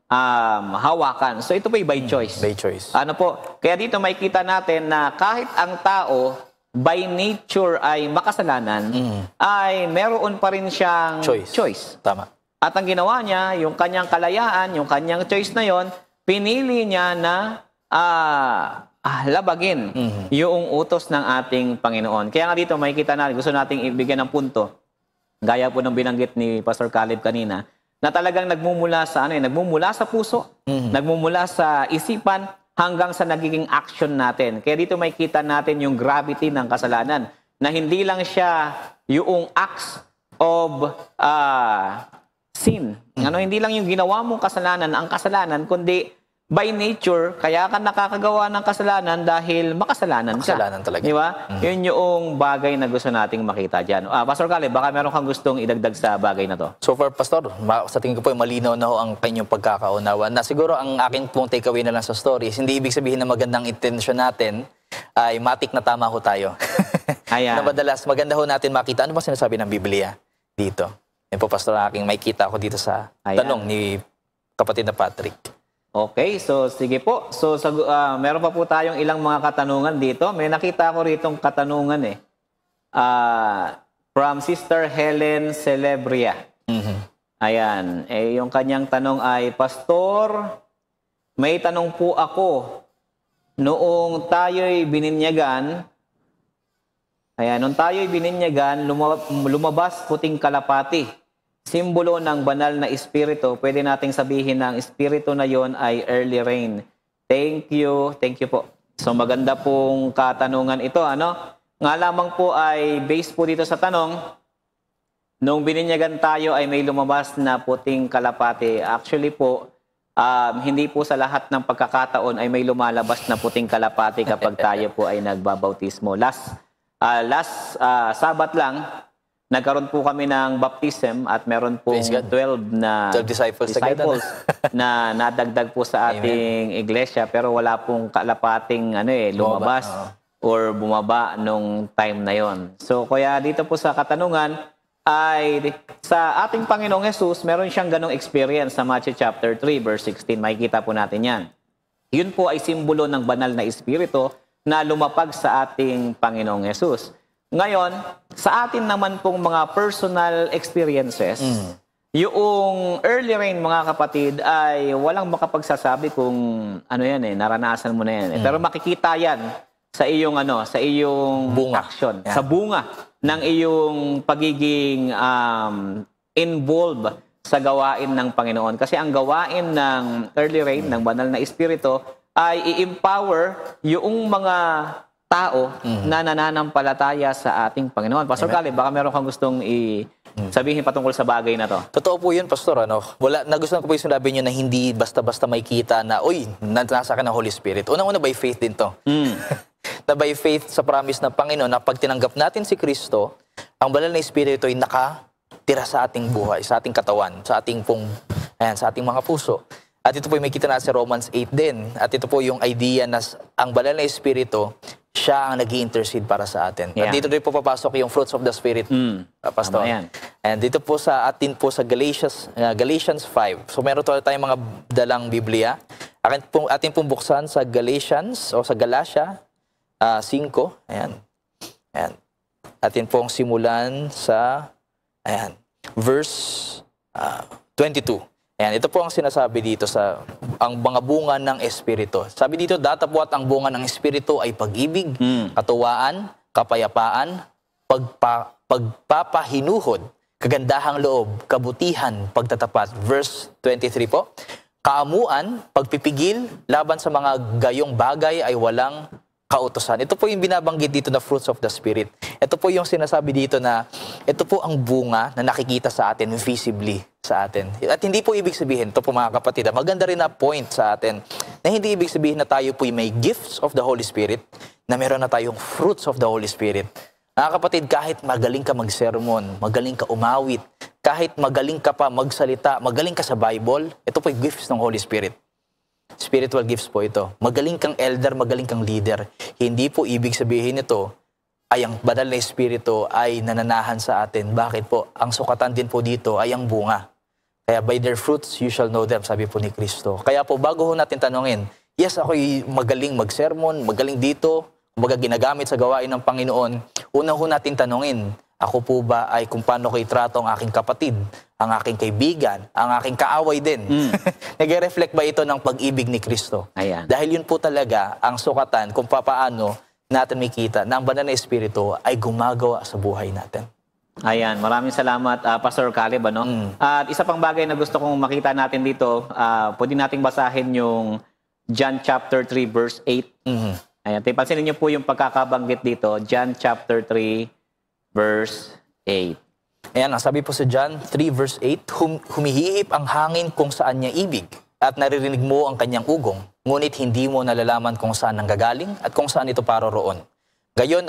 hawakan. So, ito po ay by choice. By choice. Ano po? Kaya dito makikita natin na kahit ang tao by nature ay makasalanan, ay meron pa rin siyang choice. Tama. At ang ginawa niya, yung kanyang kalayaan, yung kanyang choice na yon, pinili niya na labagin yung utos ng ating Panginoon. Kaya nga dito makikita natin, gusto nating ibigyan ng punto, gaya po ng binanggit ni Pastor Caleb kanina, na talagang nagmumula sa nagmumula sa puso, nagmumula sa isipan, hanggang sa nagiging action natin. Kaya dito makikita natin yung gravity ng kasalanan, na hindi lang siya yung acts of sin. Hindi lang yung ginawa mong kasalanan, ang kasalanan, kundi by nature, kaya ka nakakagawa ng kasalanan dahil makasalanan ka. Makasalanan talaga. Di ba? Yun yung bagay na gusto nating makita dyan. Pastor Caleb, baka meron kang gustong idagdag sa bagay na to. So far, Pastor, sa tingin ko po, malinaw na ho ang kanyang pagkakaunawa. Na siguro ang aking pong takeaway na lang sa stories, hindi ibig sabihin na magandang intention natin, ay matik na tama ho tayo. Ayan. Na madalas, maganda ho natin makita, ano ba sinasabi ng Biblia dito? Yan po, Pastor, aking may kita ko dito sa tanong ni kapatid na Patrick. Okay, so sige po. So meron pa po tayong ilang mga katanungan dito. May nakita ko ritong katanungan from Sister Helen Celebria. Ayan, yung kanyang tanong ay, Pastor, may tanong po ako. Noong tayo'y bininyagan, Kaya nung tayo'y bininyagan, lumabas puting kalapati. Simbolo ng banal na espiritu. Pwede nating sabihin na ang espiritu na yon ay early rain. Thank you po. So maganda pong katanungan ito, ano? Nga lamang po ay based po dito sa tanong, nung bininyagan tayo ay may lumabas na puting kalapati. Actually po, hindi po sa lahat ng pagkakataon ay may lumalabas na puting kalapati kapag tayo po ay nagbabautismo. Last Sabat lang, nagkaroon po kami ng baptism at meron pong Praise God. 12 na 12 disciples agad, ano? na nadagdag po sa ating iglesia, pero wala pong kalapating lumabas or bumaba nung time na yon. So kaya dito po sa katanungan ay sa ating Panginoong Jesus, meron siyang ganong experience sa Matthew chapter 3 verse 16. Makikita po natin yan. Yun po ay simbolo ng banal na espiritu na lumapag sa ating Panginoong Jesus. Ngayon, sa atin naman pong mga personal experiences, yung early rain, mga kapatid, ay walang makapagsasabi kung ano yan naranasan mo na yan. Pero makikita yan sa iyong bunga. action, Yan. sa bunga ng iyong pagiging involved sa gawain ng Panginoon. Kasi ang gawain ng early rain, ng banal na espiritu, ay i-empower yung mga tao na nananampalataya sa ating Panginoon. Pastor Caleb, baka meron kang gustong sabihin patungkol sa bagay na to. Totoo po yun, Pastor. Nagustuhan ko po yung sinabi niyo na hindi basta-basta may kita na, nasa ka ng Holy Spirit. Unang-una, by faith din to. Na by faith sa promise ng Panginoon na pag tinanggap natin si Kristo, ang banal na Espiritu ay nakatira sa ating buhay, sa ating katawan, sa ating mga puso. At ito po yung may kita na sa Romans 8 din. At ito po yung idea na ang banal na Espiritu, siya ang nag-i-intercede para sa atin. Yeah. At dito rin po papasok yung fruits of the Spirit, Pastor. And dito po sa atin po sa Galatians 5. So meron tayong mga dalang Biblia. Atin pong buksan sa Galatians o sa Galatia 5. Ayan. Atin pong simulan sa verse 22. Ayan, ito po ang sinasabi dito sa ang mga bunga ng Espiritu. Sabi dito, datapwat ang bunga ng Espiritu ay pag-ibig, katuwaan, kapayapaan, pagpapahinuhod, kagandahang loob, kabutihan, pagtatapat. Verse 23 po, kaamuan, pagpipigil, laban sa mga gayong bagay ay walang kautusan. Ito po yung binabanggit dito na fruits of the Spirit. Ito po yung sinasabi dito na ito po ang bunga na nakikita sa atin visibly sa atin. At hindi po ibig sabihin, ito po mga kapatid, maganda rin na point sa atin na hindi ibig sabihin na tayo po may gifts of the Holy Spirit, na meron na tayong fruits of the Holy Spirit. Mga kapatid, kahit magaling ka mag-sermon, magaling ka umawit, kahit magaling ka pa magsalita, magaling ka sa Bible, ito po yung gifts ng Holy Spirit. Spiritual gifts po ito. Magaling kang elder, magaling kang leader. Hindi po ibig sabihin ito ay ang banal na espiritu ay nananahan sa atin. Bakit po? Ang sukatan din po dito ay ang bunga. Kaya by their fruits you shall know them, sabi po ni Kristo. Kaya po bago ho natin tanungin, yes, ako'y magaling mag-sermon, magaling dito, kumbaga ginagamit sa gawain ng Panginoon, una ho natin tanungin, ako po ba ay kung paano ko itrato ang aking kapatid, ang aking kaibigan, ang aking kaaway din. Nag-reflect ba ito ng pag-ibig ni Kristo? Ayan. Dahil yun po talaga ang sukatan kung paano natin makita na ang banal na espiritu ay gumagawa sa buhay natin. Ayan, maraming salamat Pastor Caleb. At isa pang bagay na gusto kong makita natin dito, pwede nating basahin yung John chapter 3 verse 8. Ayan, pansinin niyo po yung pagkakabanggit dito, John chapter 3 verse 8. Ayan, ang sabi po sa John 3 verse 8, humihihip ang hangin kung saan niya ibig at naririnig mo ang kanyang ugong, ngunit hindi mo nalalaman kung saan nanggagaling at kung saan ito paroroon. Gayon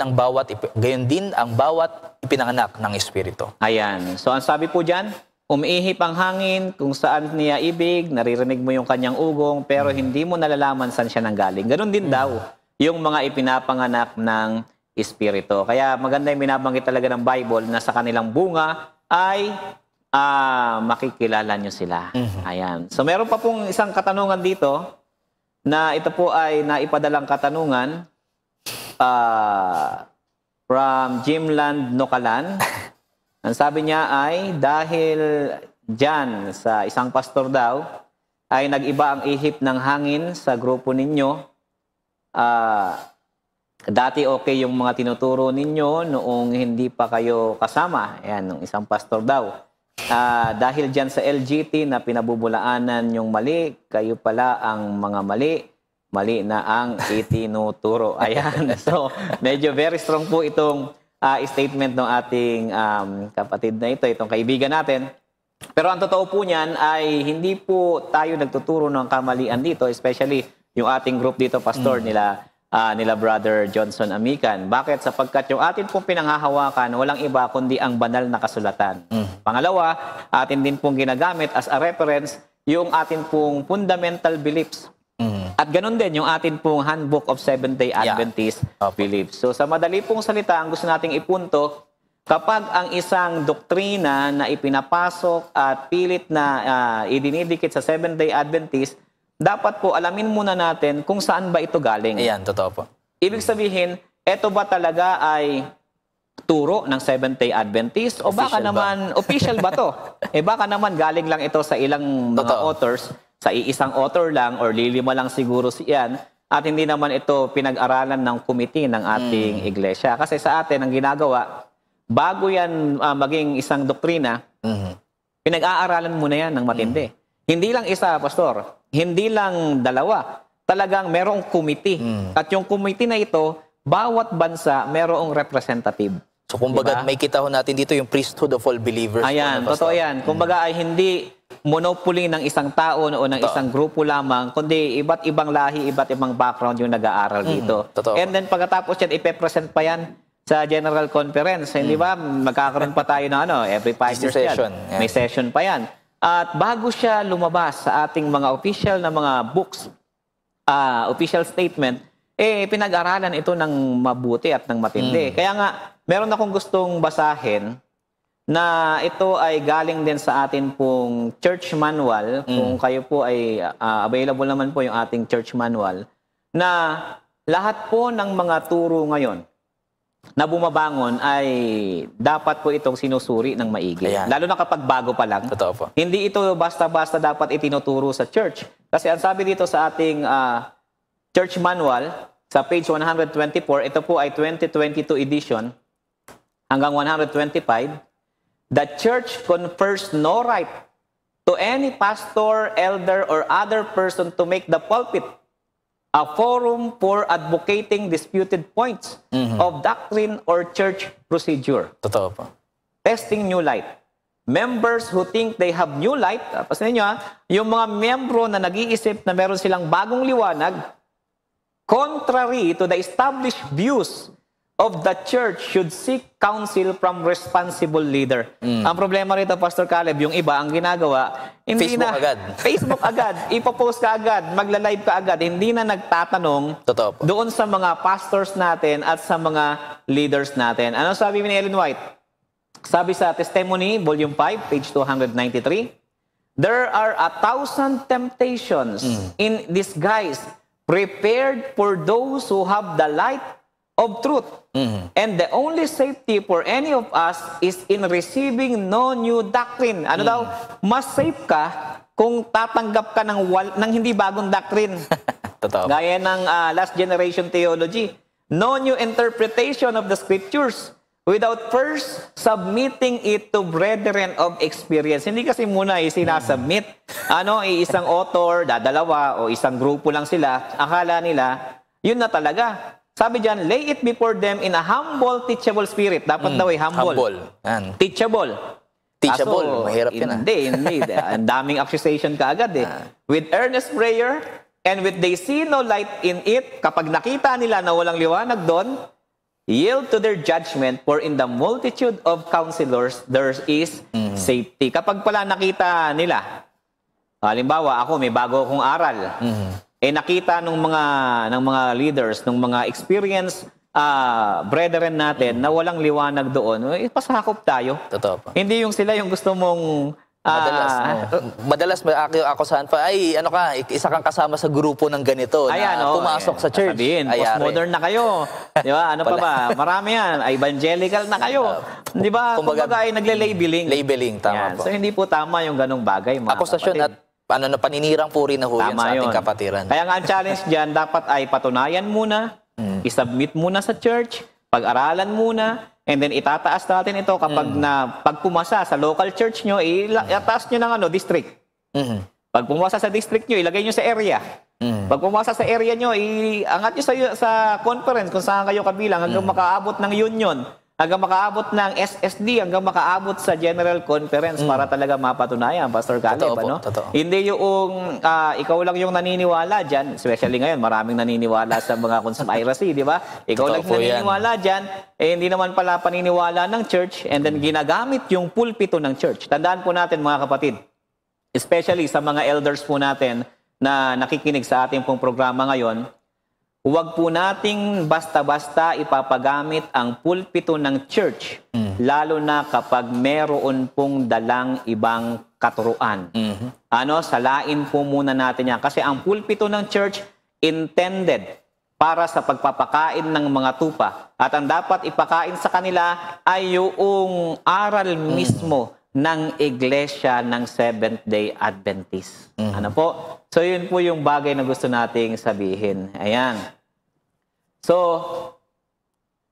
din ang bawat ipinanganak ng Espiritu. Ayan. So ang sabi po diyan, umihip ang hangin kung saan niya ibig, naririnig mo yung kanyang ugong, pero hindi mo nalalaman saan siya nanggaling. Ganon din daw yung mga ipinapanganak ng Espiritu. Kaya maganda yung binabanggit talaga ng Bible na sa kanilang bunga ay makikilala nyo sila. Ayan. So meron pa pong isang katanungan dito na ito po ay naipadalang katanungan from Jimland Nokalan. Ang sabi niya ay dahil dyan sa isang pastor daw ay nag-iba ang ihip ng hangin sa grupo ninyo, Dati okay yung mga tinuturo ninyo noong hindi pa kayo kasama. Ayan, nung isang pastor daw. Dahil dyan sa LGT na pinabubulaanan yung mali, kayo pala ang mga mali. Mali na ang itinuturo. Ayan. So, medyo very strong po itong statement ng ating kapatid na ito, itong kaibigan natin. Pero ang totoo po niyan ay hindi po tayo nagtuturo ng kamalian dito, especially yung ating group dito, pastor, nila Brother Johnson Amican. Bakit? Sapagkat yung atin pong pinanghahawakan, walang iba kundi ang banal na kasulatan. Pangalawa, atin din pong ginagamit as a reference yung atin pong fundamental beliefs. At ganun din yung atin pong Handbook of Seventh-day Adventist Beliefs. So sa madali pong salita, ang gusto nating ipunto, kapag ang isang doktrina na ipinapasok at pilit na idinidikit sa Seventh-day Adventist, dapat po alamin muna natin kung saan ba ito galing. Ayan, totoo po. Ibig sabihin, ito ba talaga ay turo ng Seventh-day Adventist? O baka naman, official ba to? Baka naman galing lang ito sa ilang mga authors, sa iisang author lang or lilima lang siguro siyan, at hindi naman ito pinag-aralan ng committee ng ating iglesia. Kasi sa atin, ang ginagawa, bago yan maging isang doktrina, pinag-aaralan muna yan ng matindi. Hindi lang isa, pastor. Hindi lang dalawa. Talagang merong committee. At yung committee na ito, bawat bansa merong representative. So kumbaga may kita ho natin dito yung priesthood of all believers. Ayan, totoo yan. Kumbaga ay hindi monopoly ng isang tao o ng isang grupo lamang, kundi iba't ibang lahi, iba't ibang background yung nag-aaral dito. And then pagkatapos yan, ipe-present pa yan sa General Conference. Hindi ba? Magkakaroon pa tayo ng every 5 years session. yan. May session pa yan. At bago siya lumabas sa ating mga official na mga books, official statement, pinag-aralan ito ng mabuti at ng matindi. Kaya nga, meron akong gustong basahin na ito ay galing din sa atin pong church manual. Kung kayo po ay available naman po yung ating church manual, na lahat po ng mga turo ngayon na bumabangon ay dapat po itong sinusuri ng maigi. Ayan. Lalo na kapag bago pa lang. Totoo po. Hindi ito basta-basta dapat itinuturo sa church. Kasi ang sabi dito sa ating church manual, sa page 124, ito po ay 2022 edition, hanggang 125, the church confers no right to any pastor, elder, or other person to make the pulpit a forum for advocating disputed points of doctrine or church procedure. Totoo po. Testing new light. Members who think they have new light, pasin niyo yung mga membro na nag-iisip na meron silang bagong liwanag, contrary to the established views of the church, should seek counsel from responsible leader. Ang problema rito, Pastor Caleb, yung iba, ang ginagawa, hindi Facebook na, agad. Facebook agad, ipopost ka agad, magla-live ka agad, hindi na nagtatanong Totoo po. doon sa mga pastors natin at sa mga leaders natin. Ano sabi ni Ellen White? Sabi sa Testimony, Volume 5, page 293, there are 1,000 temptations in disguise prepared for those who have the light of truth. And the only safety for any of us is in receiving no new doctrine. Ano daw? Mas safe ka kung tatanggap ka ng hindi bagong doctrine. Totoo. Gaya ng last generation theology. No new interpretation of the scriptures without first submitting it to brethren of experience. Hindi kasi muna sinasubmit. Isang author, dadalawa, o isang grupo lang sila. Akala nila, yun na talaga. Sabi diyan, lay it before them in a humble, teachable spirit. Dapat daw humble. Humble. Yan. Teachable. Teachable. Kaso, Mahirap yun. Hindi. Ang daming accusation ka agad With earnest prayer and with they see no light in it, kapag nakita nila na walang liwanag doon, yield to their judgment, for in the multitude of counselors, there is safety. Kapag pala nakita nila, halimbawa ako, may bago akong aral, nakita ng mga leaders, ng mga experienced brethren natin na walang liwanag doon, pasakop tayo. Totoo po. Hindi yung sila yung gusto mong Madalas ako saan pa, isa kang kasama sa grupo ng ganito na pumasok sa church. Sabihin, postmodern na kayo. Di ba? Ano pa ba? Marami yan. Evangelical na kayo. Di ba? Kumbaga ay nagle-labeling. Labeling, tama po. So hindi po tama yung ganong bagay, mga akusasyon kapatid. at paninirang puri na ho yan sa ating kapatiran. Kaya nga ang challenge dyan, dapat ay patunayan muna isubmit muna sa church, pag-aralan muna, and then itataas natin ito kapag pag pumasa sa local church nyo, itataas nyo ng district. Pag pumasa sa district nyo, ilagay nyo sa area. Pag pumasa sa area nyo, iangat nyo sa conference kung saan kayo kabilang hanggang makaabot ng union, hanggang makaabot ng SSD, hanggang makaabot sa General Conference para talaga mapatunayan, Pastor Caleb. Totoo. Hindi yung ikaw lang yung naniniwala dyan, especially ngayon, maraming naniniwala sa mga conspiracy, di ba? Ikaw lang yung naniniwala dyan, hindi naman pala paniniwala ng church, and then ginagamit yung pulpito ng church. Tandaan po natin mga kapatid, especially sa mga elders po natin na nakikinig sa ating pong programa ngayon, huwag po nating basta-basta ipapagamit ang pulpito ng church, lalo na kapag meron pong dalang ibang katuruan. Salain po muna natin yan. Kasi ang pulpito ng church intended para sa pagpapakain ng mga tupa. At ang dapat ipakain sa kanila ay yung aral mismo ng iglesia ng Seventh-day Adventist. Ano po? So, yun po yung bagay na gusto nating sabihin. Ayan. So,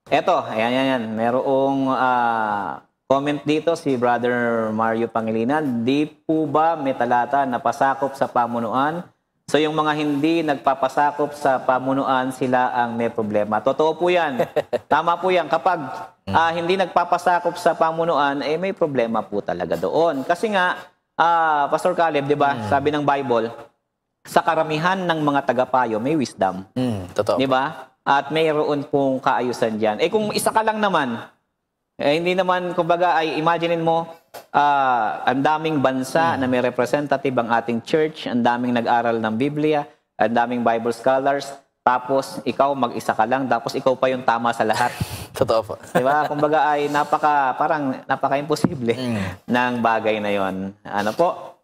eto. Ayan. Merong comment dito si Brother Mario Pangilinan. Di po ba may talata na pasakop sa pamunuan? So, yung mga hindi nagpapasakop sa pamunuan, sila ang may problema. Totoo po yan. Tama po yan. Kapag hindi nagpapasakop sa pamunuan, may problema po talaga doon. Kasi nga, Pastor Caleb, di ba, sabi ng Bible, sa karamihan ng mga tagapayo, may wisdom. Totoo. Di ba? At mayroon pong kaayusan dyan. Kung isa ka lang naman, hindi naman, kumbaga, ay imaginein mo, ang daming bansa na may representative ang ating church, ang daming nag-aral ng Biblia, ang daming Bible scholars, tapos ikaw mag-isa ka lang, tapos ikaw pa yung tama sa lahat. Totoo po. Di ba? Kumbaga ay parang napaka-imposible ng bagay na yon. Ano po?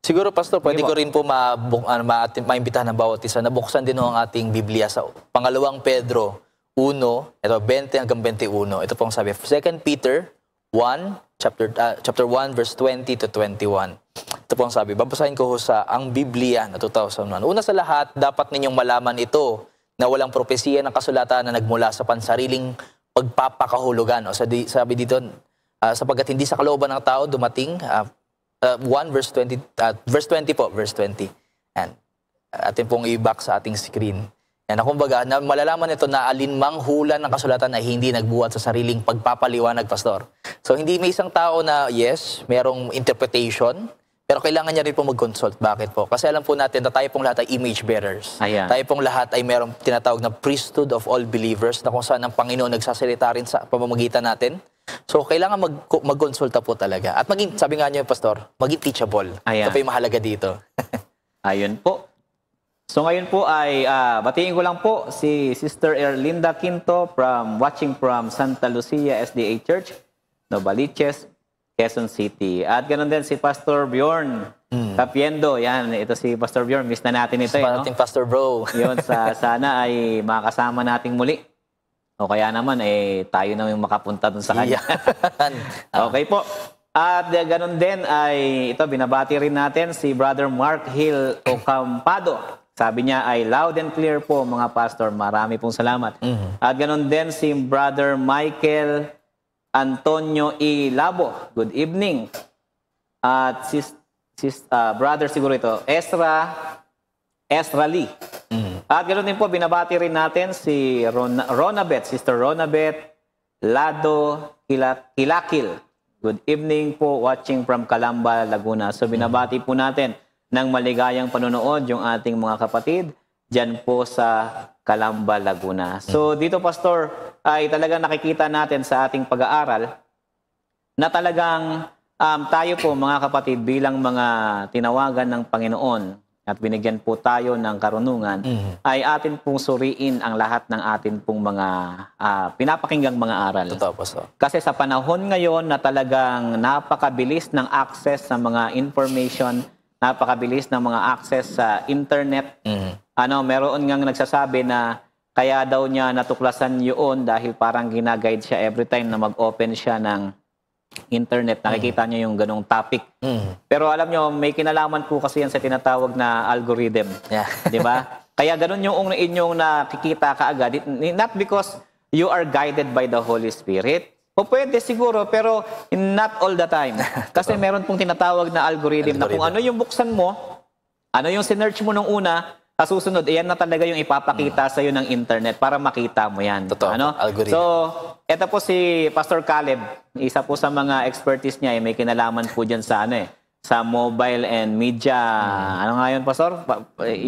Siguro, Pastor, pwede ko rin po maimbitahan ng bawat isa na buksan din ang ating Biblia sa pangalawang Pedro 1, ito 20 hanggang 21. Ito pong sabi, 2 Peter 1, chapter 1, verse 20 to 21. Ito pong sabi, babasahin ko sa ang Biblia na 2001. Una sa lahat, dapat ninyong malaman ito na walang propesiya ng kasulatan na nagmula sa pansariling pagpapakahulugan. O sabi dito, sapagkat hindi sa kalooban ng tao dumating, 1 verse 20, verse 20 po, verse 20. Yan. Atin pong i-back sa ating screen. Yan, kumbaga, na malalaman ito na alinmang hula ng kasulatan ay hindi nagbuhat sa sariling pagpapaliwanag, Pastor. So, hindi may isang tao na, yes, merong interpretation, pero kailangan niya rin po mag-consult. Bakit po? Kasi alam po natin na tayo pong lahat ay image bearers. Ayan. Tayo pong lahat ay merong tinatawag na priesthood of all believers na kung saan ang Panginoon nagsasalita rin sa pamamagitan natin. So, kailangan mag-consulta po talaga. At maging, sabi nga niyo, Pastor, maging teachable. Ayan. Ito pa yung mahalaga dito. Ayun po. So, ngayon po ay batiin ko lang po si Sister Erlinda Quinto watching from Santa Lucia SDA Church, Novaliches, Quezon City. At ganoon din si Pastor Bjorn Capiendo. Yan, ito si Pastor Bjorn. Miss na natin ito. Ating Pastor Bro. Yun, sana ay makasama nating muli. O kaya naman, tayo na yung makapunta dun sa kanya. Okay po. At ganoon din ay, ito, binabati rin natin si Brother Mark Hill Ocampado. Sabi niya ay loud and clear po mga pastor. Marami pong salamat. At ganoon din si Brother Michael Antonio E. Labo. Good evening. At brother siguro ito, Ezra Lee. At ganoon din po, binabati rin natin si Ronabet, Sister Ronabet Lado Kilakil. Good evening po, watching from Calamba, Laguna. So binabati po natin ng maligayang panonood yung ating mga kapatid dyan po sa Calamba, Laguna. So dito, Pastor, ay talagang nakikita natin sa ating pag-aaral na talagang tayo po mga kapatid bilang mga tinawagan ng Panginoon at binigyan po tayo ng karunungan, ay atin pong suriin ang lahat ng atin pong mga pinapakinggang mga aral. Totoo, Pastor. Kasi sa panahon ngayon na talagang napakabilis ng access sa mga information, napakabilis ng mga access sa internet, meron ngang nagsasabi na kaya daw niya natuklasan yun dahil parang ginaguide siya every time na mag-open siya ng internet, nakikita niyo yung ganong topic. Pero alam niyo, may kinalaman po kasi yan sa tinatawag na algorithm. Yeah. Di ba? Kaya ganun yung inyong nakikita kaagad. Not because you are guided by the Holy Spirit. O pwede siguro, pero not all the time. Kasi meron pong tinatawag na algorithm na kung ano yung buksan mo, ano yung sinearch mo nung una, sa susunod, iyan na talaga yung ipapakita sa iyo ng internet para makita mo yan. Totoo, Ano? algorithm. So, eto po si Pastor Caleb, isa po sa mga expertise niya, may kinalaman po dyan sa sa mobile and media. Ano nga yun, Pastor?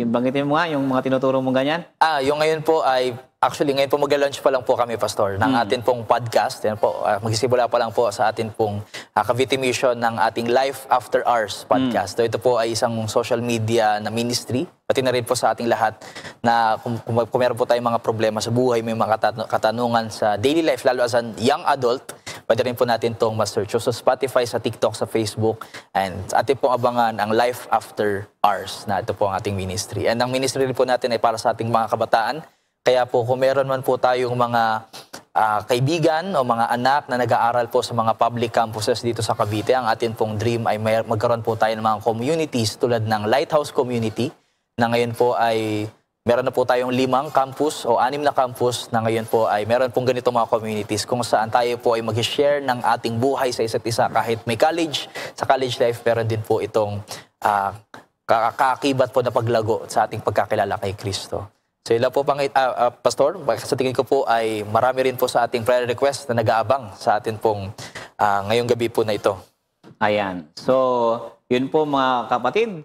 Banggitin mo nga yung mga tinuturo mo ganyan. Yung ngayon po ay, actually ngayon po mag-launch pa lang po kami, Pastor, ng atin pong podcast. Yan po, magsisimula pa lang po sa atin pong Cavite Mission ng ating Life After Hours podcast. So, ito po ay isang social media na ministry. Pati na rin po sa ating lahat na kung meron po tayong mga problema sa buhay, may mga katanungan sa daily life, lalo as an young adult, pwede rin po natin itong ma-search. So, sa Spotify, sa TikTok, sa Facebook, and atin pong abangan ang Life After Hours na ito po ang ating ministry. And ang ministry rin po natin ay para sa ating mga kabataan. Kaya po, kung meron man po tayong mga kaibigan o mga anak na nag-aaral po sa mga public campuses dito sa Cavite, ang atin pong dream ay magkaroon po tayo ng mga communities tulad ng Lighthouse Community, na ngayon po ay meron na po tayong 5 campus o 6 na campus na ngayon po ay meron pong ganito mga communities kung saan tayo po ay mag-share ng ating buhay sa isa't isa kahit may college. Sa college life, meron din po itong kaakibat po na paglago sa ating pagkakilala kay Kristo. So ilan po Pastor, sa tingin ko po ay marami rin po sa ating prayer request na nag-aabang sa atin pong ngayong gabi po na ito. Ayan. So, yun po mga kapatid.